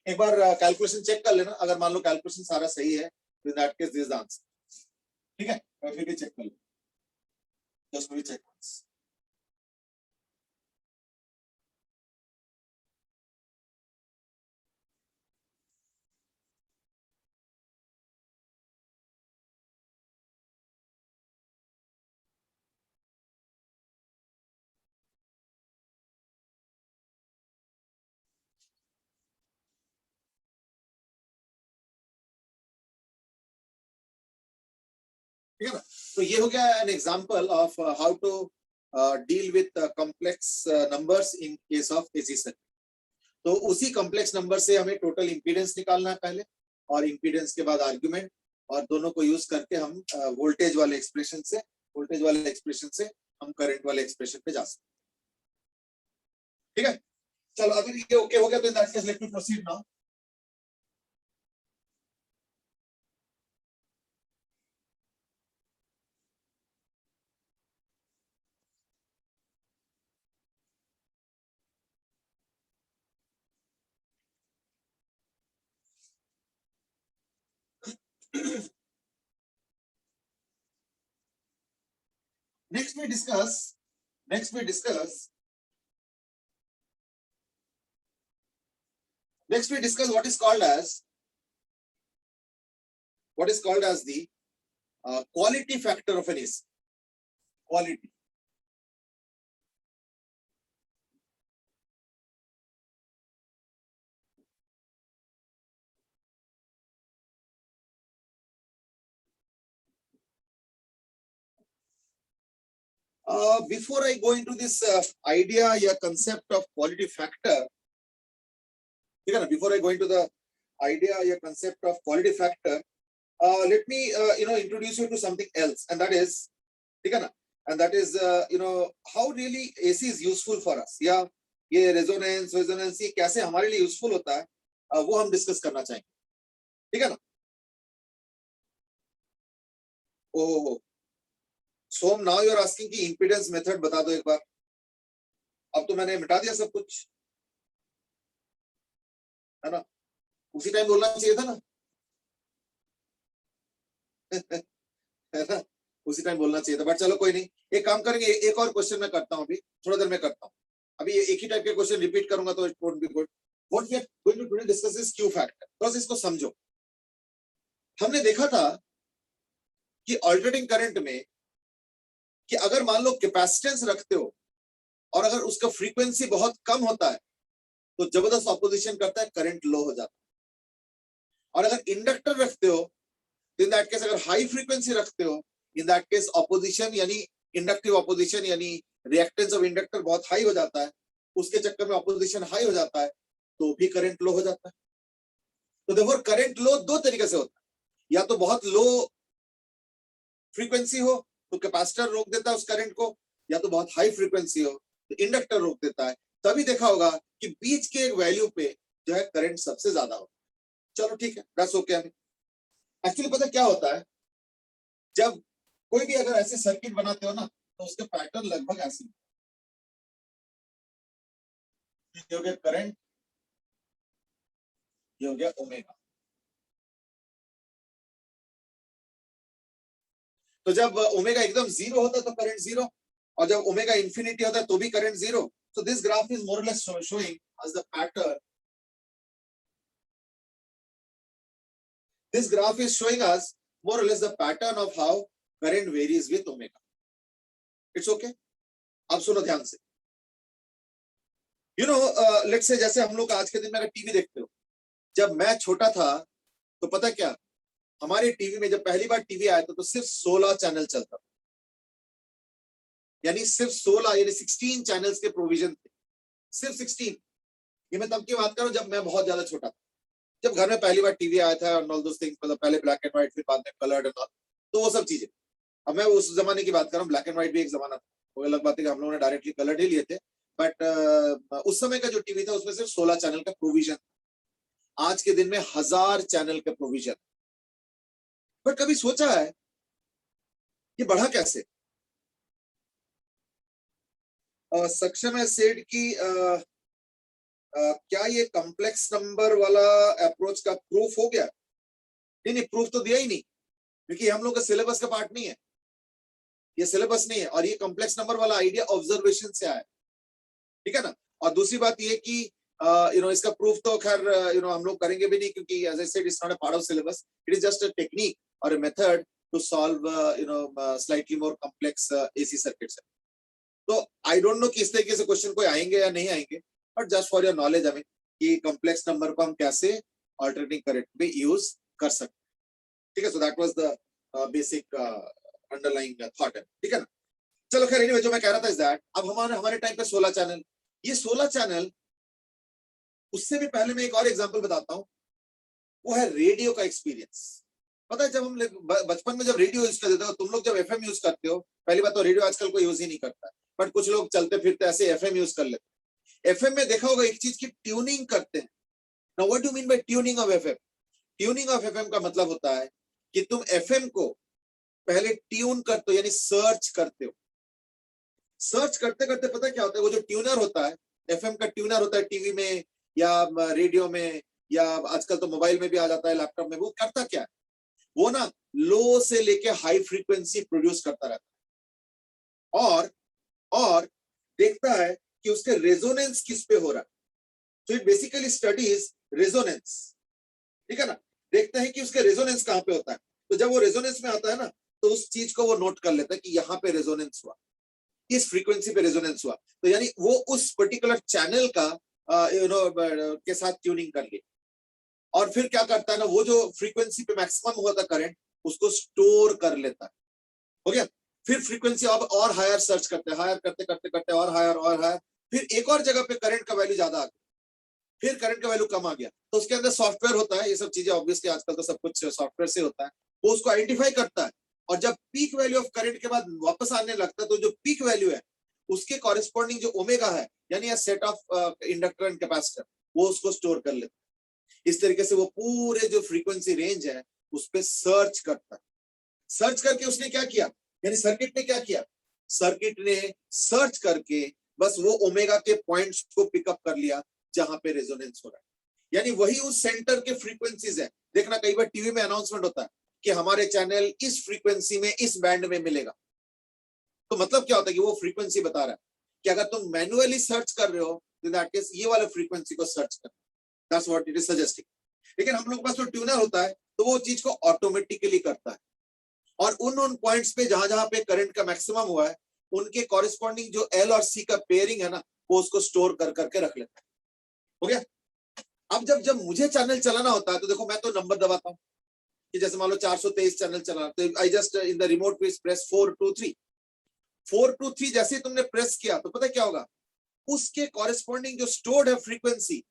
एक बार कैलकुलेशन चेक कर लेना, अगर मान लो कैलकुलेशन सारा सही है तो in that case this is answer. ठीक है, फिर भी चेक कर लो, जस्ट चेक once। ठीक है ना, तो ये हो गया an example of how to deal with complex numbers in case of AC circuit. तो उसी कॉम्प्लेक्स नंबर से हमें टोटल इंपीडेंस निकालना है पहले, और इंपीडेंस के बाद आर्गुमेंट, और दोनों को यूज करके हम वोल्टेज वाले एक्सप्रेशन से हम करंट वाले एक्सप्रेशन पे जा सकते हैं। ठीक है, चलो अगर ये ओके हो गया तो in that case let me proceed now. next we discuss next we discuss what is called as the quality factor of an AC. Quality. Before I go into this idea or concept of quality factor, before I go into the idea or concept of quality factor, let me introduce you to something else, and that is how really AC is useful for us. या ये resonance ये कैसे हमारे लिए useful होता है, वो हम डिस्कस करना चाहेंगे। ठीक है ना। ओह सोम, नाउ यू आर आस्किंग कि इंपीडेंस मेथड बता दो एक बार। अब तो मैंने मिटा दिया सब कुछ, है ना, उसी टाइम बोलना चाहिए था ना। है ना, उसी टाइम बोलना चाहिए था, बट चलो कोई नहीं, एक काम करेंगे, एक और क्वेश्चन मैं करता हूँ, अभी थोड़ा देर में करता हूँ। अभी एक ही टाइप के क्वेश्चन रिपीट करूंगा तो it won't be good. What we are going to today discuss is Q factor. बस इसको समझो। हमने देखा था कि अल्टरनेटिंग करंट में कि अगर मान लो कैपेसिटेंस रखते हो और अगर उसका फ्रीक्वेंसी बहुत कम होता है तो जबरदस्त ऑपोजिशन करता है, करंट लो हो जाता है। और अगर इंडक्टर रखते हो तो इन दैट केस, अगर हाई फ्रीक्वेंसी रखते हो, इन दैट केस ऑपोजिशन यानी इंडक्टिव ऑपोजिशन यानी रिएक्टेंस ऑफ इंडक्टर बहुत हाई हो जाता है, उसके चक्कर में ऑपोजिशन हाई हो जाता है, तो भी करंट लो हो जाता है। तो देखो करंट लो दो तरीके से होता है, या तो बहुत लो फ्रीक्वेंसी हो तो कैपेसिटर रोक देता है उस करंट को, या तो बहुत हाई फ्रीक्वेंसी हो तो इंडक्टर रोक देता है। तभी देखा होगा कि बीच के एक वैल्यू पे जो है करंट सबसे ज्यादा हो। चलो ठीक है, दैट्स ओके। एक्चुअली पता क्या होता है, जब कोई भी अगर ऐसे सर्किट बनाते हो ना तो उसके पैटर्न लगभग ऐसे हो गया करंट, ये हो गया ओमेगा। तो जब ओमेगा एकदम जीरो होता है तो करंट जीरो, और जब ओमेगा इंफिनिटी होता है तो भी current zero. So this graph is more or less showing as the pattern, this graph is showing us more or less the pattern of how current varies with omega. It's okay. अब सुनो ध्यान से। Let's say जैसे हम लोग आज के दिन में अगर टीवी देखते हो, जब मैं छोटा था तो पता क्या, हमारे टीवी में जब पहली बार टीवी आया था तो सिर्फ 16 चैनल चलता था, यानी सिर्फ 16 यानी 16 चैनल्स के प्रोविजन थे, सिर्फ 16। ये मैं तब की बात कर रहा हूं जब मैं बहुत ज्यादा छोटा था। जब घर में पहली बार टीवी आया था और ऑल दोस थिंग्स, मतलब पहले ब्लैक एंड व्हाइट फिर बाद में कलर्ड एंड ऑल, तो वो सब चीजें। अब मैं उस जमाने की बात कर रहा हूँ, ब्लैक एंड व्हाइट भी एक जमाना था, वो अलग बात है कि हम लोगों ने डायरेक्टली कलर्ड ही लिए थे, बट उस समय का जो टीवी था उसमें सिर्फ 16 चैनल का प्रोविजन, आज के दिन में 1000 चैनल का प्रोविजन। पर कभी सोचा है ये बढ़ा कैसे? सक्षम है सेड की क्या ये कॉम्प्लेक्स नंबर वाला अप्रोच का प्रूफ हो गया? नहीं नहीं, प्रूफ तो दिया ही नहीं, क्योंकि हम लोग का सिलेबस का पार्ट नहीं है, ये सिलेबस नहीं है, और ये कॉम्प्लेक्स नंबर वाला आइडिया ऑब्जर्वेशन से आया, ठीक है ना। और दूसरी बात ये कि इसका प्रूफ तो खैर हम लोग करेंगे भी नहीं, क्योंकि as I said it's not a part of syllabus, it is just a technique or a method to solve slightly more complex AC circuits. तो आई डोंट नो कि इस तरीके से क्वेश्चन कोई आएंगे या नहीं आएंगे, but just for your knowledge हमें कि कॉम्प्लेक्स नंबर को हम कैसे अल्टरनेटिंग करंट में यूज कर सकते, ठीक है। सो that was the basic underlying thought है, ठीक है ना। चलो खैर, एनीवे जो मैं कह रहा था इज दैट अब हमारे टाइम पे 16 चैनल, ये 16 चैनल, उससे भी पहले मैं एक और एग्जांपल बताता हूँ, वो है रेडियो का एक्सपीरियंस। पता है जब हम बचपन में जब रेडियो यूज करते थे, तुम लोग जब एफएम यूज करते हो, पहली बात तो रेडियो आजकल कोई यूज ही नहीं करता है, बट कुछ लोग चलते फिरते ऐसे एफएम यूज कर लेते। एफएम में देखा होगा एक चीज की ट्यूनिंग करते हैं। Now what do you mean bye tuning of FM? Tuning of FM का मतलब होता है कि तुम एफएम को पहले ट्यून करते हो, यानी सर्च करते हो। सर्च करते करते पता क्या होता है, वो जो ट्यूनर होता है, एफएम का ट्यूनर होता है टीवी में या रेडियो में, या आजकल तो मोबाइल में भी आ जाता है, लैपटॉप में, वो करता क्या है, वो ना लो से लेके हाई फ्रीक्वेंसी प्रोड्यूस करता रहता है, और देखता है कि उसके रेजोनेंस किस पे हो रहा है। तो इट बेसिकली स्टडीज रेजोनेंस, ठीक है ना। देखता है कि उसके रेजोनेंस कहां पे होता है, तो जब वो रेजोनेंस में आता है ना, तो उस चीज को वो नोट कर लेता है कि यहाँ पे रेजोनेंस हुआ, इस फ्रीक्वेंसी पे रेजोनेंस हुआ, तो यानी वो उस पर्टिकुलर चैनल का के साथ ट्यूनिंग कर ली। और फिर क्या करता है ना, वो जो फ्रीक्वेंसी पे मैक्सिमम हुआ था करंट, उसको स्टोर कर लेता है, हो गया। फिर फ्रीक्वेंसी अब और हायर सर्च करते हैं, हायर करते करते करते और हायर, फिर एक और जगह पे करंट का वैल्यू ज्यादा आ गया, फिर करंट का वैल्यू कम आ गया, तो उसके अंदर सॉफ्टवेयर होता है, ये सब चीजें ऑब्वियसली आजकल तो सब कुछ सॉफ्टवेयर से होता है, वो उसको आइडेंटिफाई करता है, और जब पीक वैल्यू ऑफ करंट के बाद वापस आने लगता है, तो जो पीक वैल्यू है उसके कॉरेस्पॉन्डिंग जो ओमेगा है, यानी set of inductor and capacitor, वो उसको स्टोर कर लेता है। इस तरीके से वो पूरे जो फ्रीक्वेंसी रेंज है उस पर सर्च करता है। सर्च करके उसने क्या किया, यानी सर्किट ने क्या किया, सर्किट ने सर्च करके बस वो ओमेगा के पॉइंट्स को पिकअप कर लिया जहां पे रेजोनेंस हो रहा है, यानी वही उस सेंटर के फ्रीक्वेंसीज है। देखना कई बार टीवी में अनाउंसमेंट होता है कि हमारे चैनल इस फ्रीक्वेंसी में इस बैंड में मिलेगा, तो मतलब क्या होता है कि वो फ्रीक्वेंसी बता रहा है कि अगर तुम मैन्युअली सर्च कर रहे हो तो दैट केस ये वाले फ्रीक्वेंसी को सर्च कर, that's what it is suggesting. लेकिन हम लोग के पास जो ट्यूनर होता है तो वो चीज को ऑटोमेटिकली करता है, और उन पॉइंट्स पे जहां जहां पे करंट का मैक्सिमम हुआ है, उनके कॉरेस्पॉन्डिंग जो एल और सी का पेयरिंग है ना, वो उसको स्टोर कर करके रख लेता है, हो गया। अब जब जब मुझे चैनल चलाना होता है, तो देखो मैं तो नंबर दबाता हूँ कि जैसे मान लो 423 चैनल चला, तो I just in the remote place press 423। 423 जैसे तुमने प्रेस किया तो पता क्या होगा, उसके कॉरेस्पॉन्डिंग जो स्टोर्ड है फ्रीक्वेंसी,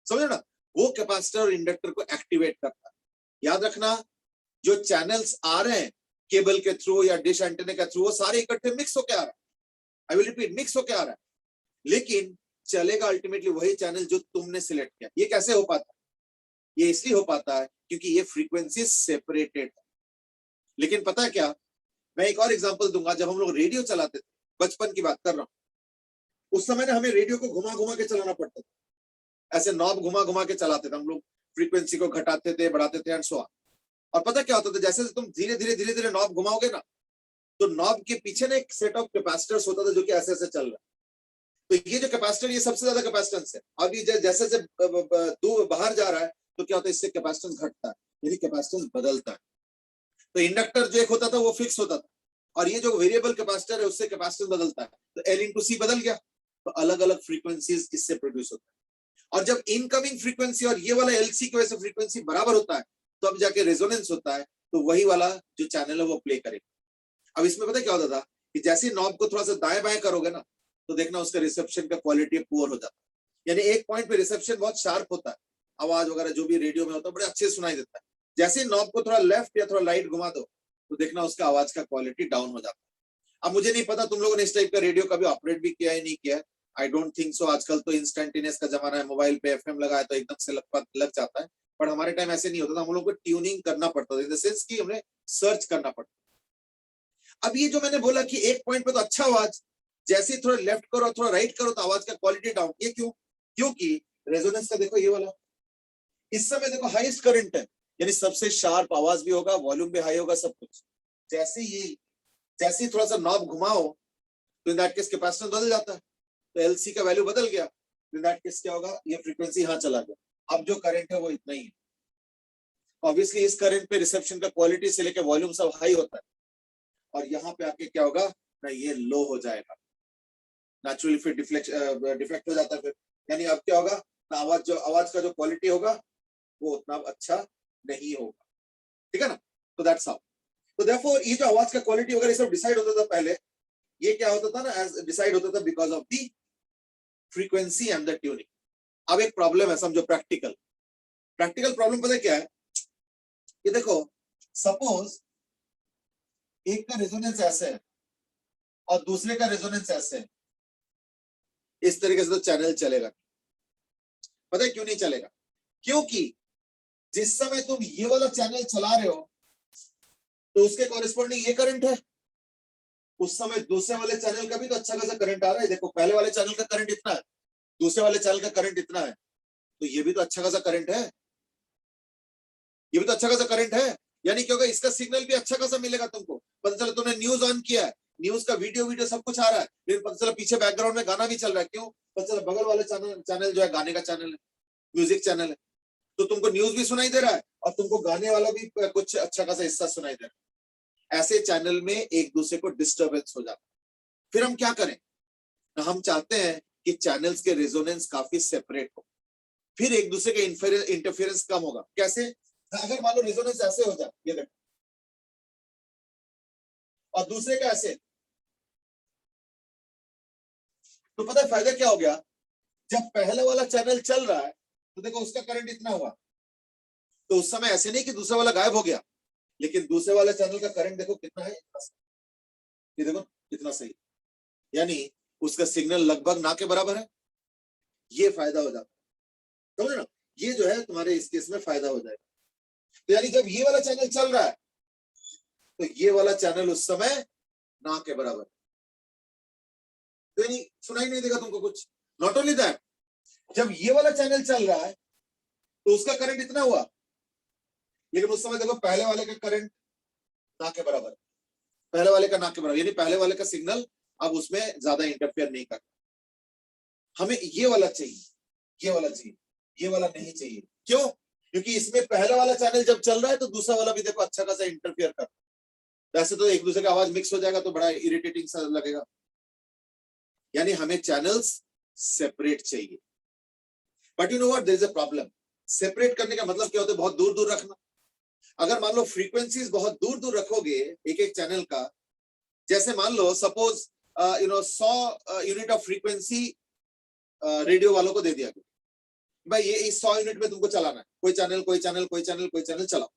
समझो ना, वो कैपेसिटर और इंडक्टर को एक्टिवेट करता है। याद रखना, जो चैनल्स आ रहे हैं केबल के थ्रू या डिश एंटेना के थ्रू, वो सारे इकट्ठे मिक्स होके आ रहा है, आई विल रिपीट, मिक्स होके आ रहा है, लेकिन चलेगा अल्टीमेटली वही चैनल जो तुमने सिलेक्ट किया। ये कैसे हो पाता है? ये इसलिए हो पाता है क्योंकि ये फ्रीक्वेंसी सेपरेटेड है। लेकिन पता है क्या, मैं एक और एग्जांपल दूंगा। जब हम लोग रेडियो चलाते थे, बचपन की बात कर रहा हूं, उस समय ना हमें रेडियो को घुमा घुमा के चलाना पड़ता था, ऐसे नॉब घुमा घुमा के चलाते थे हम लोग, फ्रीक्वेंसी को घटाते थे, बढ़ाते थे एंड सो ऑन। और पता क्या होता था, जैसे तुम धीरे धीरे नॉब घुमाओगे ना, तो नॉब के पीछे ना एक सेट ऑफ कैपेसिटर्स होता था जो कि ऐसे ऐसे चल रहा है। तो ये जो कैपेसिटर, ये सबसे ज्यादा कैपेसिटेंस है। अभी जैसे जैसे दूर बाहर जा रहा है तो क्या होता है, इससे कैपेसिटेंस घटता है, यानी कैपेसिटेंस बदलता है। तो इंडक्टर जो एक होता था वो फिक्स होता था, और ये जो वेरिएबल कैपेसिटर है उससे कैपेसिटेंस बदलता है, तो एल इंटू सी बदल गया, तो अलग अलग फ्रीक्वेंसीज इससे प्रोड्यूस होता है। और जब इनकमिंग फ्रीक्वेंसी और ये वाला एलसी की वजह से फ्रीक्वेंसी बराबर होता है, तो अब जाके रेजोनेंस होता है, तो वही वाला जो चैनल है वो प्ले करेगा। अब इसमें पता क्या होता था कि जैसे नॉब को थोड़ा सा दाएं बाएं करोगे ना, तो देखना उसका रिसेप्शन का क्वालिटी पुअर हो जाता है, यानी एक पॉइंट पे रिसेप्शन बहुत शार्प होता है, आवाज वगैरह जो भी रेडियो में होता है बड़े अच्छे से सुनाई देता है। जैसे ही नॉब को थोड़ा लेफ्ट या थोड़ा राइट घुमा दो तो देखना उसका आवाज का क्वालिटी डाउन हो जाता है। अब मुझे नहीं पता तुम लोगों ने इस टाइप का रेडियो कभी ऑपरेट भी किया है नहीं किया है, आई डोंट थिंक सो। आजकल तो इंस्टेंटेनियस का जमाना है, मोबाइल पे एफएम लगाया तो एकदम से लग जाता है, पर हमारे टाइम ऐसे नहीं होता था, हम लोग को ट्यूनिंग करना पड़ता था, इन द सेंस कि हमें सर्च करना पड़ता। अब ये जो मैंने बोला कि एक पॉइंट पे तो अच्छा आवाज, जैसे थोड़ा लेफ्ट करो थोड़ा राइट करो तो आवाज का क्वालिटी डाउन, ये क्यों? क्योंकि रेजोनेंस का देखो ये वाला, इस समय देखो हाईएस्ट करंट है, यानी सबसे शार्प आवाज भी होगा, वॉल्यूम भी हाई होगा, सब कुछ। जैसे ही थोड़ा सा नॉब घुमाओ तो इन दैट केस कैपेसिटेंस बदल जाता है, तो एलसी का वैल्यू बदल गया, इन दैट केस क्या होगा, ये फ्रीक्वेंसी यहां चला गया, अब जो करंट है वो इतना ही है। ऑब्वियसली इस करंट पे रिसेप्शन का क्वालिटी से लेकर वॉल्यूम सब हाई होता है, और यहाँ पे आके क्या होगा ना, ये लो हो जाएगा नेचुरली, फिर डिफेक्ट हो जाता है फिर, यानी अब क्या होगा ना, आवाज का जो क्वालिटी होगा वो उतना अच्छा नहीं होगा, ठीक है ना। तो दैट्स हाउ, तो देयरफॉर ये जो आवाज का क्वालिटी वगैरह सब डिसाइड होता था पहले, ये क्या होता था ना, डिसाइड होता था because of the frequency and the tuning. अब एक प्रॉब्लम है, समझो प्रैक्टिकल प्रॉब्लम पता है क्या है, ये देखो सपोज एक का रेजोनेंस ऐसे है और दूसरे का रेजोनेंस ऐसे है, इस तरीके से तो चैनल चलेगा, पता है क्यों नहीं चलेगा? क्योंकि जिस समय तुम ये वाला चैनल चला रहे हो तो उसके कॉरेस्पॉन्डिंग ये करंट है, उस समय दूसरे वाले चैनल का भी तो अच्छा खासा करंट आ रहा है। देखो पहले वाले चैनल का करंट इतना है, दूसरे वाले चैनल का करंट इतना है, तो ये भी तो अच्छा खासा करंट है, ये भी तो अच्छा खासा करंट है, यानी क्या होगा, इसका सिग्नल भी अच्छा खासा मिलेगा तुमको। पता चला तुमने न्यूज ऑन किया है, न्यूज का वीडियो सब कुछ आ रहा है, लेकिन पता चला पीछे बैकग्राउंड में गाना भी चल रहा है, क्यों? पता चला बगल वाले चैनल जो है गाने का चैनल है, म्यूजिक चैनल है, तो तुमको न्यूज भी सुनाई दे रहा है और तुमको गाने वाला भी कुछ अच्छा खासा हिस्सा सुनाई दे रहा है। ऐसे चैनल में एक दूसरे को डिस्टर्बेंस हो जाता है। फिर हम क्या करें, हम चाहते हैं कि चैनल्स के रेजोनेंस काफी सेपरेट हो, फिर एक दूसरे के इंटरफेरेंस कम होगा। कैसे? अगर मान लो रेजोनेंस ऐसे हो जाए, ये देखो, और दूसरे का ऐसे, तो पता है फायदा क्या हो गया? जब पहले वाला चैनल चल रहा है तो देखो उसका करंट इतना हुआ, तो उस समय ऐसे नहीं कि दूसरा वाला गायब हो गया, लेकिन दूसरे वाले चैनल का करंट देखो कितना है, ये देखो कितना सही, यानी उसका सिग्नल लगभग ना के बराबर है। ये फायदा हो जाता है, समझ ना, ये जो है तुम्हारे इस केस में फायदा हो जाएगा। तो यानी जब ये वाला चैनल चल रहा है तो ये वाला चैनल उस समय ना के बराबर, तो यानी सुनाई नहीं देगा तुमको कुछ। नॉट ओनली दैट, जब ये वाला चैनल चल रहा है तो उसका करंट इतना हुआ, लेकिन उस समय देखो पहले वाले का करंट ना के बराबर, पहले वाले का ना के बराबर, यानी पहले वाले का सिग्नल अब उसमें ज्यादा इंटरफेयर नहीं करता। हमें ये वाला चाहिए, ये वाला चाहिए, ये वाला नहीं चाहिए। क्यों? क्योंकि इसमें पहला वाला चैनल जब चल रहा है तो दूसरा वाला भी देखो अच्छा खासा इंटरफेयर करता है, वैसे तो एक दूसरे का आवाज मिक्स हो जाएगा तो बड़ा इरिटेटिंग सा लगेगा। यानी हमें चैनल्स सेपरेट चाहिए, but you know what, there is a problem. Separate करने का मतलब क्या होता है? बहुत दूर दूर रखना। अगर मान लो फ्रीक्वेंसीज बहुत दूर दूर रखोगे एक एक चैनल का, जैसे मान लो suppose 100 unit of frequency radio वालों को दे दिया गया, भाई ये इस 100 यूनिट में तुमको चलाना है, कोई चैनल कोई चैनल कोई चैनल कोई चैनल चलाओ।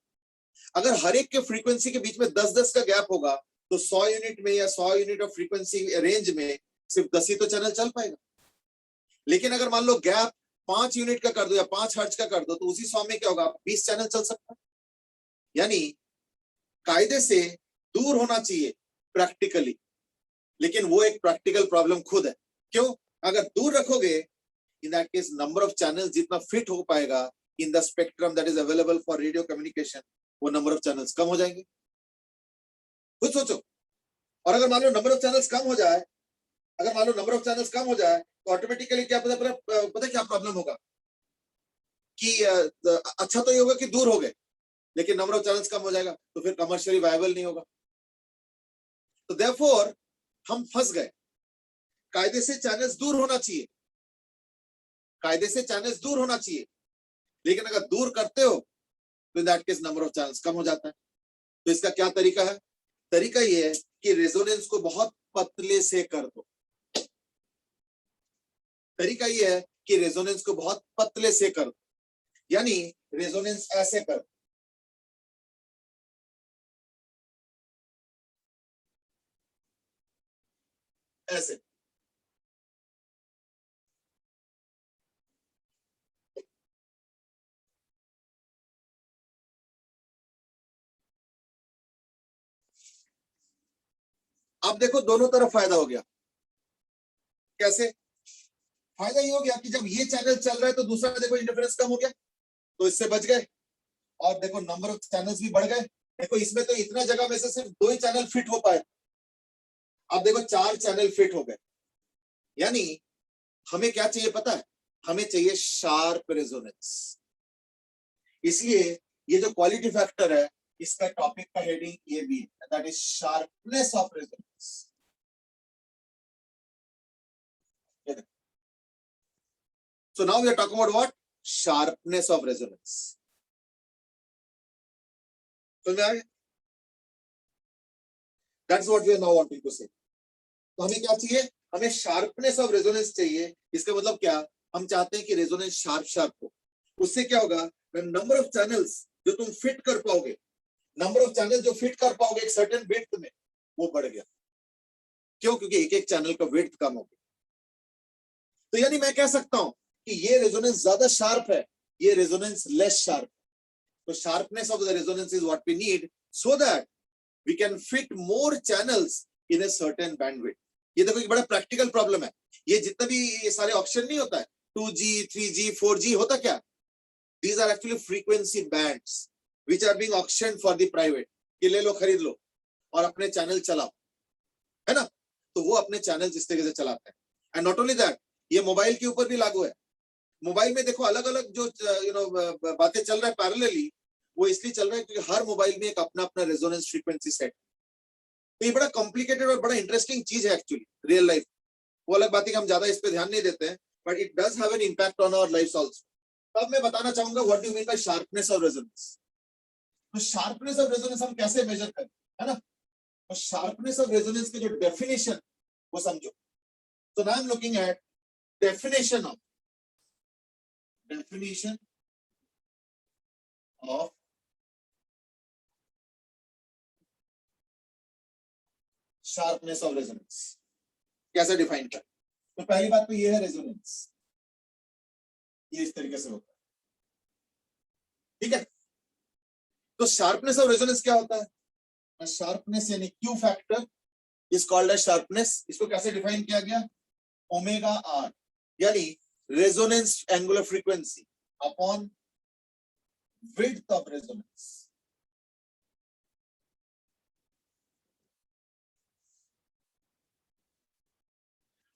अगर हर एक के फ्रीक्वेंसी के बीच में 10-10 का गैप होगा तो 100 यूनिट में या 100 यूनिट ऑफ फ्रीक्वेंसी रेंज में सिर्फ 10 ही तो चैनल चल पाएगा। लेकिन अगर मान लो गैप 5 यूनिट का कर दो या 5 हर्ट्ज का कर दो तो उसी 100 में क्या होगा, 20 चैनल चल सकता है। यानी कायदे से दूर होना चाहिए प्रैक्टिकली, लेकिन वो एक प्रैक्टिकल प्रॉब्लम खुद है। क्यों? अगर दूर रखोगे, इन that case number of channels जितना फिट हो पाएगा in the spectrum that is available for radio communication, वो नंबर ऑफ चैनल्स कम हो जाएंगे। खुद सोचो, और अगर मान लो नंबर ऑफ चैनल्स कम हो जाए, अगर मान लो नंबर ऑफ चैनल्स कम हो जाए तो ऑटोमेटिकली क्या पता क्या प्रॉब्लम होगा कि अच्छा तो ये होगा कि दूर हो गए, लेकिन नंबर ऑफ चैनल्स कम हो जाएगा तो फिर कमर्शियली वायबल नहीं होगा। तो देयरफॉर हम फंस गए। कायदे से चैनल्स दूर होना चाहिए, कायदे से चैनल्स दूर होना चाहिए, लेकिन अगर दूर करते हो तो in that case number of channels कम हो जाता है। तो इसका क्या तरीका है? तरीका ये है कि रेजोनेंस को बहुत पतले से कर दो। तरीका ये है कि रेजोनेंस को बहुत पतले से कर दो। यानी रेजोनेंस ऐसे कर, ऐसे। अब देखो दोनों तरफ फायदा हो गया। कैसे फायदा? ये हो गया कि जब ये चैनल चल रहा है तो दूसरा देखो इंटरफेरेंस कम हो गया, तो इससे बच गए। और देखो नंबर ऑफ चैनल्स भी बढ़ गए। देखो इसमें तो इतना जगह में से सिर्फ 2 ही चैनल फिट हो पाए, अब देखो 4 चैनल फिट हो गए। यानी हमें क्या चाहिए पता है? हमें चाहिए शार्प रेजोनेंस। इसलिए ये जो क्वालिटी फैक्टर है, इसका टॉपिक का हेडिंग ये भी है, that is sharpness of resonance. So now we are talking about what? Sharpness of resonance. समझ में आए? That's what we are now wanting to say. तो हमें क्या चाहिए? हमें शार्पनेस ऑफ रेजोनेंस चाहिए। इसका मतलब क्या? हम चाहते हैं कि रेजोनेंस शार्प शार्प हो। उससे क्या होगा? नंबर ऑफ चैनल्स जो तुम फिट कर पाओगे, नंबर ऑफ चैनल जो फिट कर पाओगे एक सर्टेन विड्थ में, वो बढ़ गया। क्यों? क्योंकि एक एक चैनल का विड्थ कम हो गया। तो यानी मैं कह सकता हूं कि ये रेजोनेंस ज्यादा शार्प है, ये रेजोनेंस लेस शार्प। तो sharpness of the resonance is what we need so that we can fit more channels in a certain bandwidth. ये देखो एक बड़ा प्रैक्टिकल प्रॉब्लम है। ये जितना भी ये सारे ऑप्शन नहीं होता है, 2G 3G 4G, होता क्या? These are actually frequency bands which are being auctioned for the private, कि ले लो खरीद लो और अपने चैनल चलाओ, है ना? तो वो अपने चैनल इस तरीके से चलाते हैं। एंड नॉट ओनली दैट, ये मोबाइल के ऊपर भी लागू है। मोबाइल में देखो अलग अलग जो बातें चल रहा है पैरेलली, वो इसलिए चल रहा है क्योंकि हर मोबाइल में एक अपना अपना रेजोनेंस फ्रीक्वेंसी सेट। तो ये बड़ा कॉम्प्लिकेटेड और बड़ा इंटरेस्टिंग चीज है एक्चुअली रियल लाइफ। वो अलग बात है कि हम ज्यादा इस पे ध्यान नहीं देते हैं, but it does have an impact on our life also. तब मैं बताना चाहूंगा what do you mean by sharpness of resonance. तो शार्पनेस ऑफ रेजोनेंस हम कैसे मेजर करें, है ना? तो शार्पनेस ऑफ रेजोनेंस की जो डेफिनेशन, वो समझो। तो now I am looking at definition of sharpness of resonance. कैसे डिफाइन करें? तो पहली बात तो ये है रेजोनेंस, ये इस तरीके से होता है, ठीक है? तो शार्पनेस ऑफ रेजोनेंस क्या होता है? शार्पनेस यानी Q factor is called as sharpness. इसको कैसे डिफाइन किया गया? ओमेगा आर, यानी resonance angular frequency upon width of resonance.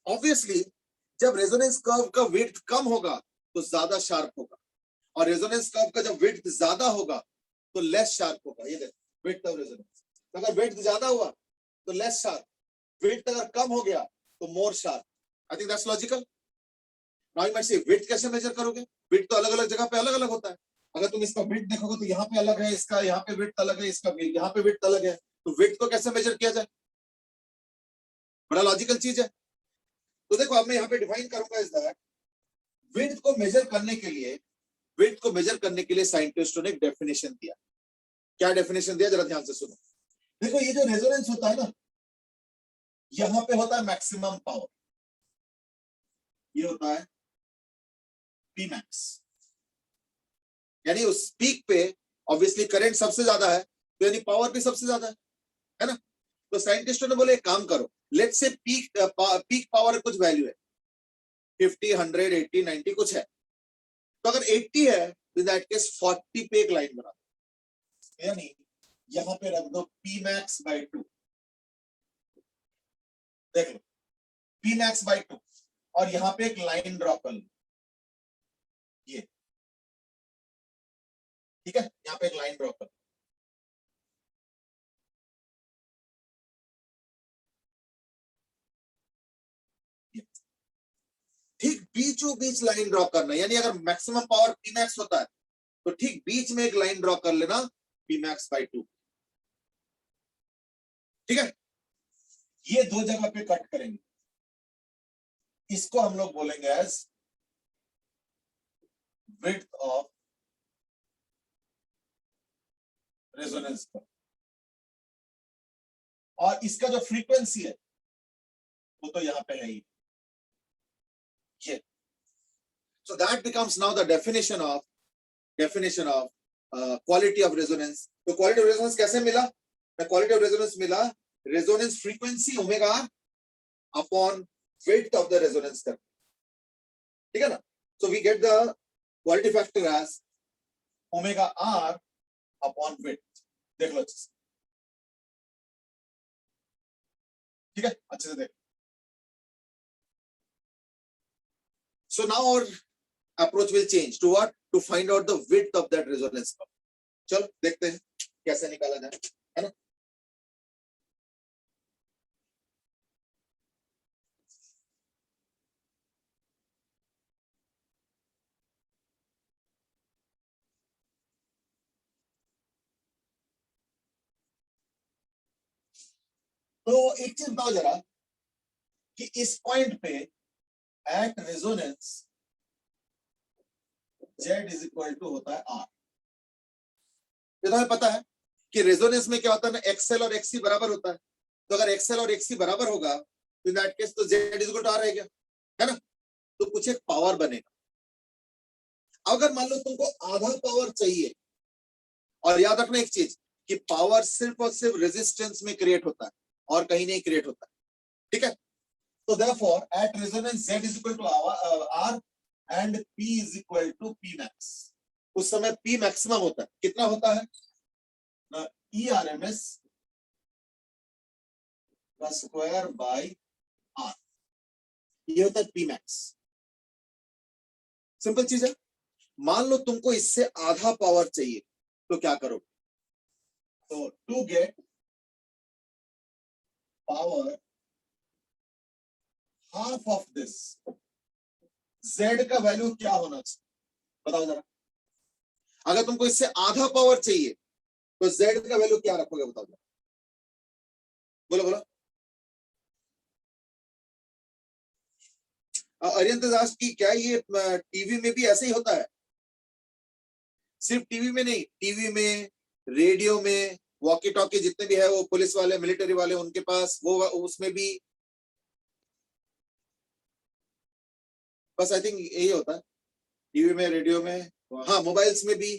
Obviously जब रेजोनेंस कर्व का विड्थ कम होगा तो ज्यादा शार्प होगा, और रेजोनेंस कर्व का जब विड्थ ज्यादा होगा तो लेस शार्प होगा। ये देखो विड्थ ऑफ रेजोनेंस, अगर विड्थ ज्यादा हुआ तो लेस शार्प, विड्थ अगर कम हो गया तो मोर sharp. I think that's logical. Now you might से विड्थ कैसे मेजर करोगे? विड्थ तो अलग अलग जगह पे अलग अलग होता है। अगर तुम इसका विड्थ देखोगे तो यहाँ पे अलग है, इसका यहाँ पे विड्थ अलग है, इसका यहाँ पे विड्थ अलग है। तो विड्थ को कैसे मेजर किया जाए? बड़ा लॉजिकल चीज है। तो देखो अब मैं यहाँ पे डिफाइन करूंगा इस दैट विड्थ को मेजर करने के लिए, विड्थ को मेजर करने के लिए साइंटिस्टों ने एक डेफिनेशन दिया। क्या डेफिनेशन दिया? जरा ध्यान से सुनो। देखो ये जो रेजोनेंस होता है ना, यहाँ पे होता है मैक्सिमम पावर, ये होता है पी मैक्स। यानी उस पीक पे ऑब्वियसली करंट सबसे ज्यादा है, तो यानी पावर भी सबसे ज्यादा है ना? तो साइंटिस्टों ने बोले एक काम करो, लेट्स से पीक पावर कुछ वैल्यू है 50 100 80 90 कुछ है। तो अगर 80 है तो इन दैट केस 40 पे एक लाइन बना दो, यानी यहां पे रख दो पी मैक्स बाई 2। देख लो पी मैक्स बाई 2, और यहां पे एक लाइन ड्रॉ कर लो, ये ठीक है, यहां पे एक लाइन ड्रॉ कर लो। ठीक बीचों बीच लाइन ड्रॉ करना, यानी अगर मैक्सिमम पावर पी मैक्स होता है तो ठीक बीच में एक लाइन ड्रॉ कर लेना पी मैक्स बाई 2, ठीक है? ये दो जगह पे कट करेंगे, इसको हम लोग बोलेंगे एज विड्थ ऑफ रेजोनेंस पर, और इसका जो फ्रीक्वेंसी है वो तो यहां पे है ही ये. So that becomes now the definition of quality of resonance. तो quality of resonance कैसे मिला? Quality of resonance मिला resonance frequency omega upon width of the resonance curve. ठीक है ना? So we get the quality factor as omega r upon width. देख लो अच्छे से. ठीक है, अच्छे से देख. So now our approach will change to what? To find out the width of that resonance curve. चलो देखते हैं कैसे निकाला जाए, है ना? तो एक चीज बताओ जरा कि इस पॉइंट पे at resonance Z is equal to होता है R. ये तो हमें पता है कि रेजोनेंस में क्या होता है ना, XL और XC बराबर होता है. तो अगर XL और XC बराबर होगा तो इन दैट केस तो Z is equal to R रहेगा, है ना? तो कुछ एक पावर बनेगा. अगर मान लो तुमको आधा पावर चाहिए, और याद रखना एक चीज कि पावर सिर्फ और सिर्फ रेजिस्टेंस में क्रिएट होता है और कहीं नहीं क्रिएट होता है. ठीक है? तो therefore at resonance Z is equal to R and P is equal to P max. उस समय P मैक्सिमम होता है. कितना होता है? ERMS का स्क्वायर बाय R. ये होता है P मैक्स. सिंपल चीज है. मान लो तुमको इससे आधा पावर चाहिए तो क्या करो? तो to get power half of this, Z का वैल्यू क्या होना चाहिए? बताओ जरा. अगर तुमको इससे आधा पावर चाहिए तो Z का वैल्यू क्या रखोगे? बताओ जरा. बोलो बोलो. अरियंत दास की क्या ये टीवी में भी ऐसे ही होता है? सिर्फ टीवी में नहीं, टीवी में, रेडियो में, वॉकी टॉकी जितने भी है वो पुलिस वाले, मिलिट्री वाले, उनके पास वो उसमें भी बस आई थिंक यही होता है. टीवी में, रेडियो में, हाँ मोबाइल्स में भी.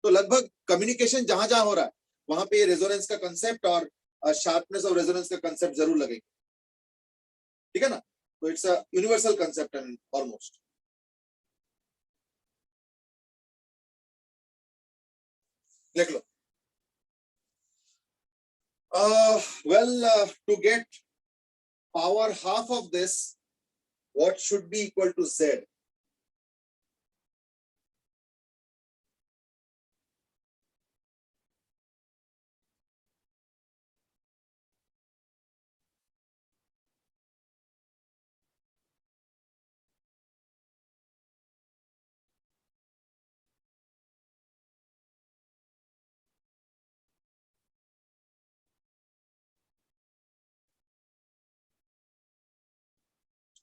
तो लगभग कम्युनिकेशन जहां जहां हो रहा है वहां पे रेजोनेंस का कंसेप्ट और शार्पनेस ऑफ रेजोनेंस का कंसेप्ट जरूर लगेगा. ठीक है ना? तो it's a universal concept and almost. देख लो. To get power half of this, what should be equal to Z?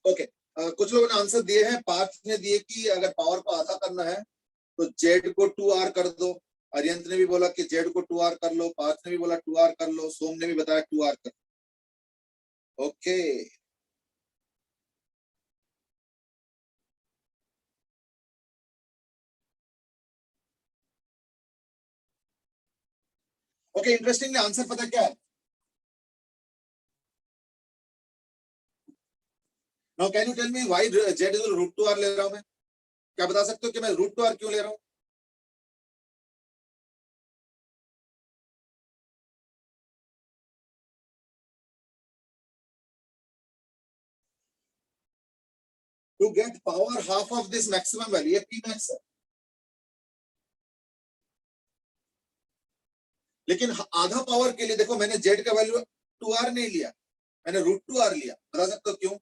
Okay. कुछ लोगों ने आंसर दिए हैं. पार्थ ने दिए कि अगर पावर को आधा करना है तो Z को 2R कर दो. अरियंत ने भी बोला कि Z को 2R कर लो. पार्थ ने भी बोला 2R कर लो. सोम ने भी बताया 2R कर. ओके. ओके, इंटरेस्टिंगली आंसर पता क्या है? Now can you tell me why Z is √2R ले रहा हूं मैं? क्या बता सकते हो कि मैं √2R क्यों ले रहा हूं? To get power half of this maximum value, ये P max है. लेकिन आधा पावर के लिए देखो मैंने Z का वैल्यू 2R नहीं लिया, मैंने √2R लिया. बता सकते हो क्यों?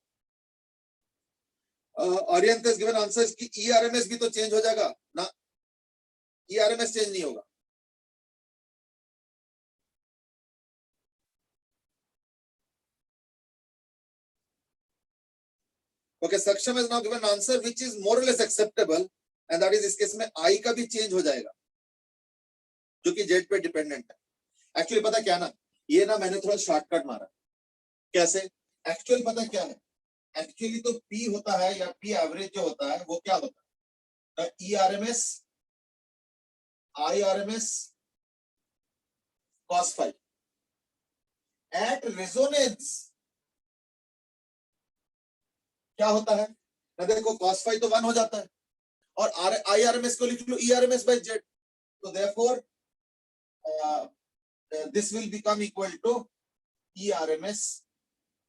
ऑरियंट हैज गिवन आंसर्स कि ERMS भी तो चेंज हो जाएगा ना. ERMS चेंज नहीं होगा. Okay, Saksham has now given answer which is more or less acceptable, and that is इस केस में I का भी चेंज हो जाएगा. जो कि जेड पे डिपेंडेंट है। एक्चुअली पता क्या ना, ये ना मैंने थोड़ा शॉर्टकट मारा। कैसे? एक्चुअली पता क्या है, एक्चुअली तो पी होता है या पी एवरेज जो होता है वो क्या होता है, E R M S I R M S cos phi at resonance. क्या होता है ना, देखो कॉस फाइव तो 1 हो जाता है और आई आर एम एस को लिख लो E R M S by Z, तो therefore this will become equal to ERMS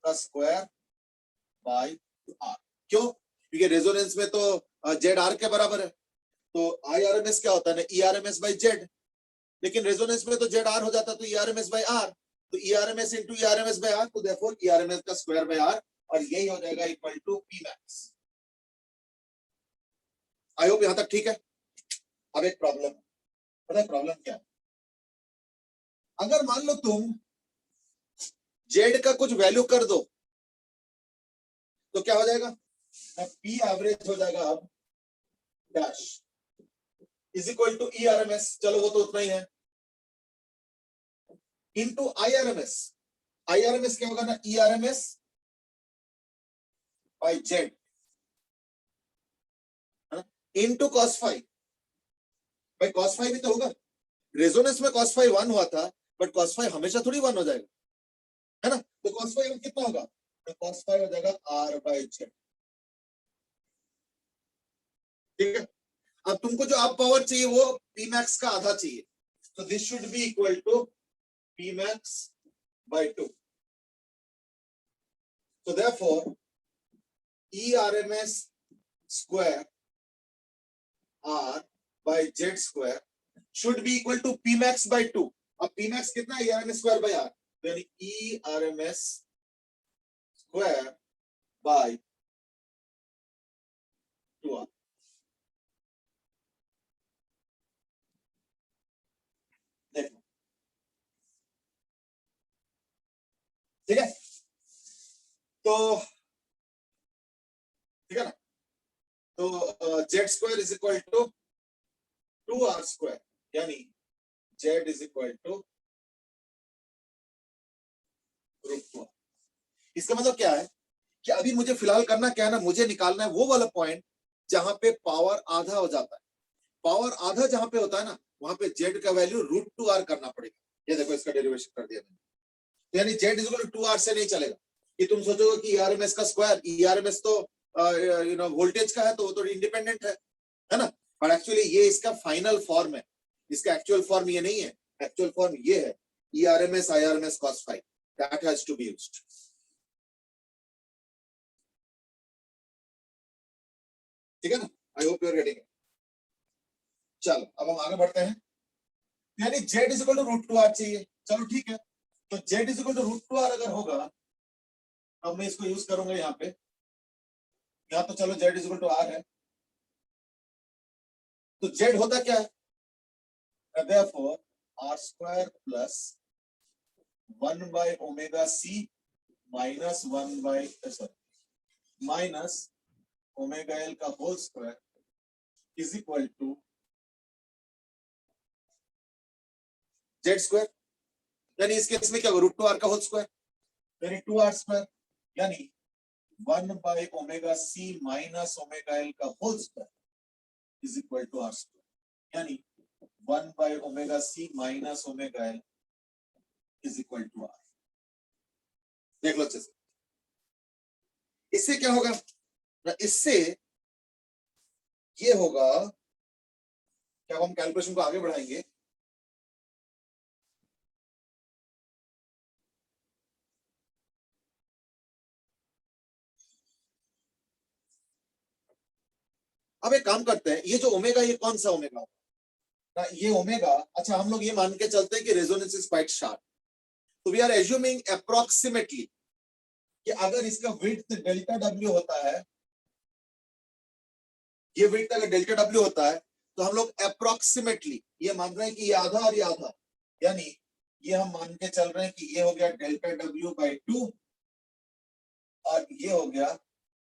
का स्क्वायर बाय R। क्यों? क्योंकि रेजोनेंस में तो जेड आर के बराबर है, तो IRMS क्या होता है ना, ERMS बाय जेड, लेकिन रेजोनेंस में तो जेड आर हो जाता है, तो ERMS बाय आर, तो ERMS into ERMS by R, तो देयरफॉर ERMS का स्क्वायर बाय आर, और यही हो जाएगा equal to P max. I hope यहां तक ठीक है। अब एक प्रॉब्लम, पता है प्रॉब्लम क्या है, अगर मान लो तुम जेड का कुछ वैल्यू कर दो तो क्या हो जाएगा, पी एवरेज हो जाएगा अब dash is equal to E R M S, चलो वो तो उतना ही है, into I R M S. I R M S क्या होगा ना, E R M S by Z into cos phi. भाई कॉस फाइव भी तो होगा, रेजोनेंस में कॉस फाइव 1 हुआ था, बट कॉस फाइव हमेशा थोड़ी 1 हो जाएगा, है ना, तो कॉस फाइव कितना होगा, तो कॉस फाइव हो जाएगा आर बाई जेड। ठीक है, अब तुमको जो आप पावर चाहिए वो पी मैक्स का आधा चाहिए, तो this should be equal to P max by 2। So therefore, ERMS square R by Z square should be equal to P max by 2। अब P max कितना है, ERMS square by R, तो यानी ERMS square by 2R। देखो ठीक है, तो ठीक है ना, तो Z square is equal to 2R square, यानी Z is equal to √2R। इसका मतलब क्या है कि अभी मुझे फिलहाल करना क्या है ना, मुझे निकालना है वो वाला पॉइंट जहां पे पावर आधा हो जाता है। पावर आधा जहां पे होता है ना, वहां पे जेड का वैल्यू √2R करना पड़ेगा। ये देखो इसका डेरिवेशन कर दिया मैंने, तो यानी Z is equal to 2R से नहीं चलेगा। कि तुम सोचोगे कि ईआरएमएस का स्क्वायर, ईआरएमएस तो वोल्टेज का है, तो वो तो इंडिपेंडेंट है ना, पर एक्चुअली ये इसका फाइनल फॉर्म है, इसका एक्चुअल फॉर्म ये नहीं है, एक्चुअल फॉर्म ये है ERMS IRMS cos phi, that has to be used. ठीक है ना, I hope you are getting it. चलो अब हम आगे बढ़ते हैं, यानी Z is equal to √2R चाहिए, चलो ठीक है, तो Z is equal to √2R अगर होगा, अब मैं इसको यूज करूंगा यहाँ पे, यहाँ तो चलो Z is equal to R है, तो जेड होता क्या है, therefore R square plus 1 by omega c minus 1 by minus omega L का whole square is equal to Z square, यानी इस केस में क्या होगा, √2R का होल स्क्वायर, यानी 2R स्क्वायर, यानी 1 by omega c minus omega L का whole square is equal to R square, यानी 1 by omega c minus omega L is equal to R। देख लो अच्छे से, इससे क्या होगा ना, इससे ये होगा, क्या हम कैलकुलेशन को आगे बढ़ाएंगे, अब एक काम करते हैं, ये जो ओमेगा, ये कौन सा ओमेगा ना, ये ओमेगा, अच्छा हम लोग ये मान के चलते हैं कि रेजोनेंस इज क्वाइट शार्प, तो वी आर एज्यूमिंग अप्रोक्सीमेटली कि अगर इसका विड्थ डेल्टा डब्ल्यू होता है, ये विड्थ अगर डेल्टा डब्ल्यू होता है, तो हम लोग अप्रोक्सीमेटली ये मान रहे हैं कि ये आधा और ये आधा, यानी ये हम मान के चल रहे हैं कि ये हो गया डेल्टा डब्ल्यू बाई 2 और ये हो गया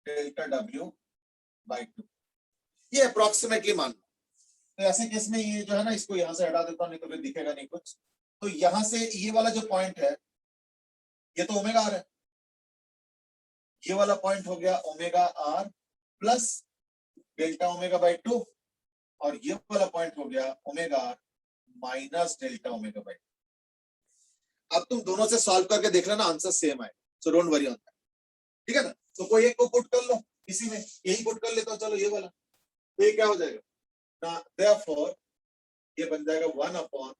डेल्टा डब्ल्यू बाई 2, ये अप्रोक्सीमेटली मान लो, तो ऐसे केस में ये जो है ना, इसको यहाँ से हटा देता हूँ, नहीं तो फिर दिखेगा नहीं कुछ। तो यहाँ से ये वाला जो पॉइंट है, ये तो ओमेगा आर है, ये वाला पॉइंट हो गया omega R plus delta omega by 2, और ये वाला पॉइंट हो गया omega R minus delta omega by 2। अब तुम दोनों से सॉल्व करके देख लेना, आंसर सेम आए, so don't worry on that, ठीक है ना। तो कोई एक को पुट कर लो, इसी में यही पुट कर लेता हूँ, चलो ये वाला, तो ये क्या हो जाएगा ना, देयरफॉर ये बन जाएगा 1 upon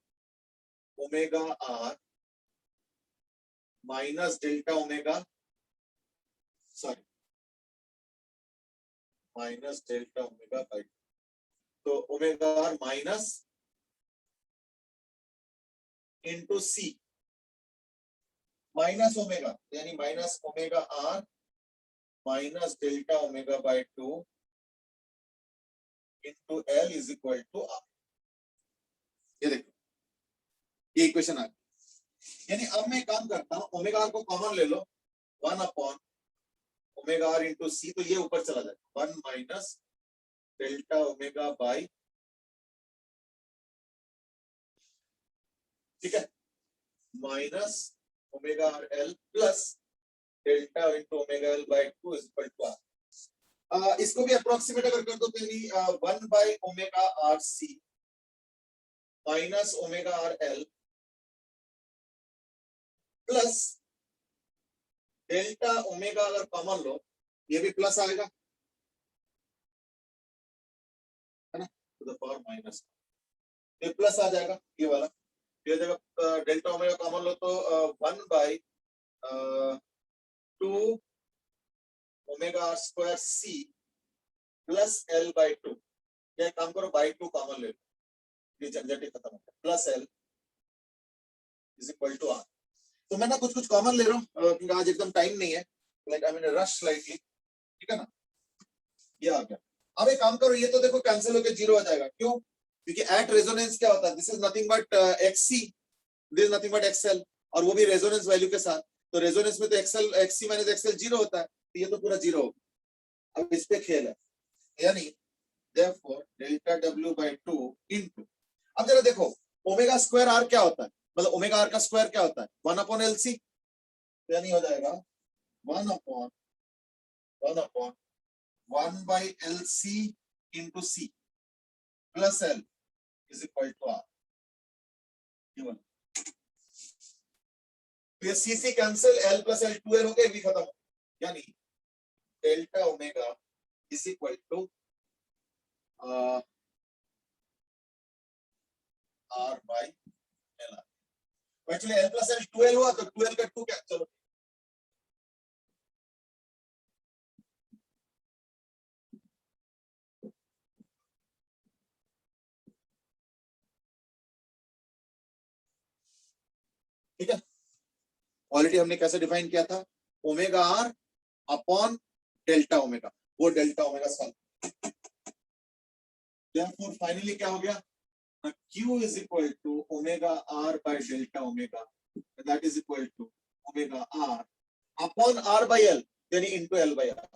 omega R minus delta omega, sorry minus delta omega by, तो omega R minus into C minus omega, यानी minus omega R minus delta omega by 2 into L is equal to R. ये देखो, ये equation आ गई। यानी अब मैं काम करता हूं, ओमेगा आर को कॉमन ले लो, 1 अपॉन ओमेगा आर इंटू सी, तो ये ऊपर चला जाएगा 1 माइनस डेल्टा ओमेगा बाई, ठीक है, minus omega R L plus delta into omega L by 2 is equal to R. इसको भी अप्रोक्सीमेट अगर कर दो तो यानी 1 by omega R C minus omega R L plus delta omega, अगर कॉमन लो ये भी प्लस आएगा, है ना, टू द पावर माइनस, ये प्लस आ जाएगा, ये वाला ये जगह डेल्टा ओमेगा कॉमन लो तो 1 by 2 omega R square C plus L by 2, क्या काम करो बाई 2 कॉमन ले लो, ये झंझट ही खत्म हो गया, plus L is equal to R. तो मैं ना कुछ कुछ कॉमन ले रहा हूँ क्योंकि आज एकदम टाइम नहीं है, like I mean rush slightly, ठीक है ना, ये आ गया। अब एक काम करो, ये तो देखो कैंसिल होकर 0 हो जाएगा, क्यों, क्योंकि एट रेजोनेंस क्या होता है, this is nothing but एक्ससी, this is nothing but XL, और वो भी रेजोनेंस वैल्यू के साथ, तो रेजोनेंस में तो एक्सएल एक्ससी माइनस एक्सएल 0 होता है, तो ये तो पूरा 0 होगा। अब इस पे खेल है, यानी therefore delta W by 2 into, अब जरा देखो ओमेगा स्क्वायर आर क्या होता है, मतलब ओमेगा आर का स्क्वायर क्या होता है 1 अपॉन एल सी, यानी हो जाएगा 1 upon 1 by L C into C plus L is equal to R. ये C C cancel, L plus L 2 L हो गया, भी खत्म, यानी delta omega is equal to R by L R. Actually L plus L 2 L हुआ तो 2 L का 2 क्या, चलो ठीक है। क्वालिटी हमने कैसे डिफाइन किया था, omega R upon delta omega, वो delta omega solve, therefore finally क्या हो गया, Q is equal to omega r by delta omega, and that is equal to omega r upon r by L, यानी into L by R.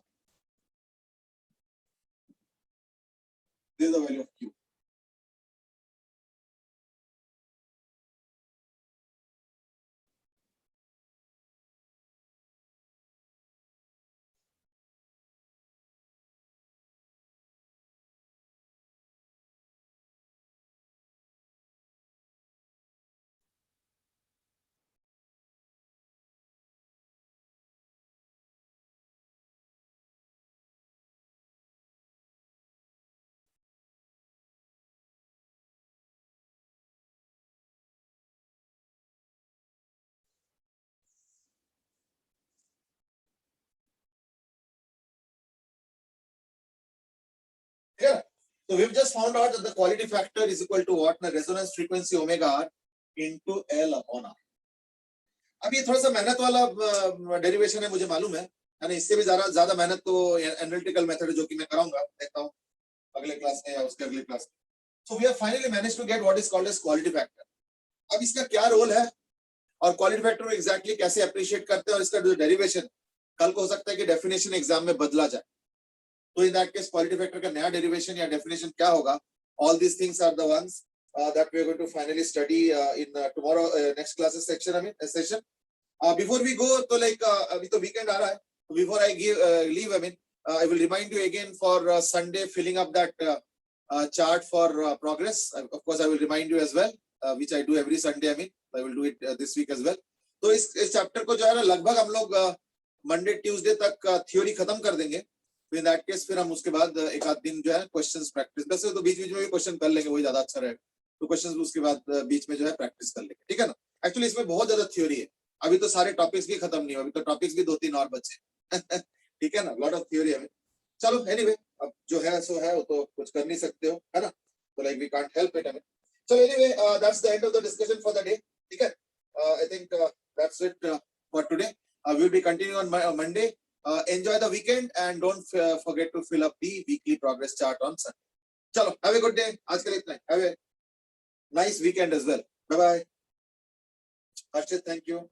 This is the value of Q. Yeah. So we've just found out that the quality factor is equal to what? The resonance frequency omega r into L upon R. अब ये थोड़ा सा मेहनत वाला derivation है, मुझे मालूम है ना, इससे भी ज्यादा मेहनत तो एनालिटिकल मेथड जो कि मैं कराऊंगा, देखता हूँ अगले क्लास में या उसके अगले क्लास में। So we have finally managed to get what is called as quality factor. अब इसका क्या रोल है और क्वालिटी फैक्टर को एग्जैक्टली कैसे अप्रिशिएट करते हैं, और इसका जो डेरिवेशन कल को हो सकता है कि डेफिनेशन एग्जाम में बदला जाए, तो in that case quality factor का नया डेरिवेशन या डेफिनेशन क्या होगा all these things are the ones that we are going to finally study in tomorrow next classes section. I mean session. Before we go, so like अभी तो weekend आ रहा है. Before I leave, I mean I will remind you again for Sunday filling up that chart for progress. Of course, I will remind you as well, which I do every Sunday. I mean, I will do it this week as well. तो इस chapter को जो है ना लगभग हम लोग Monday Tuesday तक थ्योरी खत्म कर देंगे. तो इन दैट केस फिर हम उसके बाद एक आध दिन जो है क्वेश्चंस प्रैक्टिस, वैसे तो बीच बीच में भी क्वेश्चन कर लेंगे, वही ज्यादा अच्छा रहेगा. तो क्वेश्चंस उसके बाद बीच में जो है प्रैक्टिस कर लेंगे, ठीक है ना. एक्चुअली इसमें बहुत ज्यादा थ्योरी है. अभी तो सारे टॉपिक्स भी खत्म नहीं हुए, अभी तो टॉपिक्स भी 2-3 और बचे. ठीक है ना, लॉट ऑफ थ्योरी है. चलो एनीवे, अब जो है सो है, वो तो कुछ कर नहीं सकते हो, है ना. तो like we can't help it. So anyway, that's the end of the discussion for the day. Okay, I think that's it for today. We'll be continuing on Monday. Enjoy the weekend and don't forget to fill up the weekly progress chart on Sunday. Chalo, have a good day. आज के लिए इतना ही. Have a nice weekend as well. Bye bye. Harshit, thank you.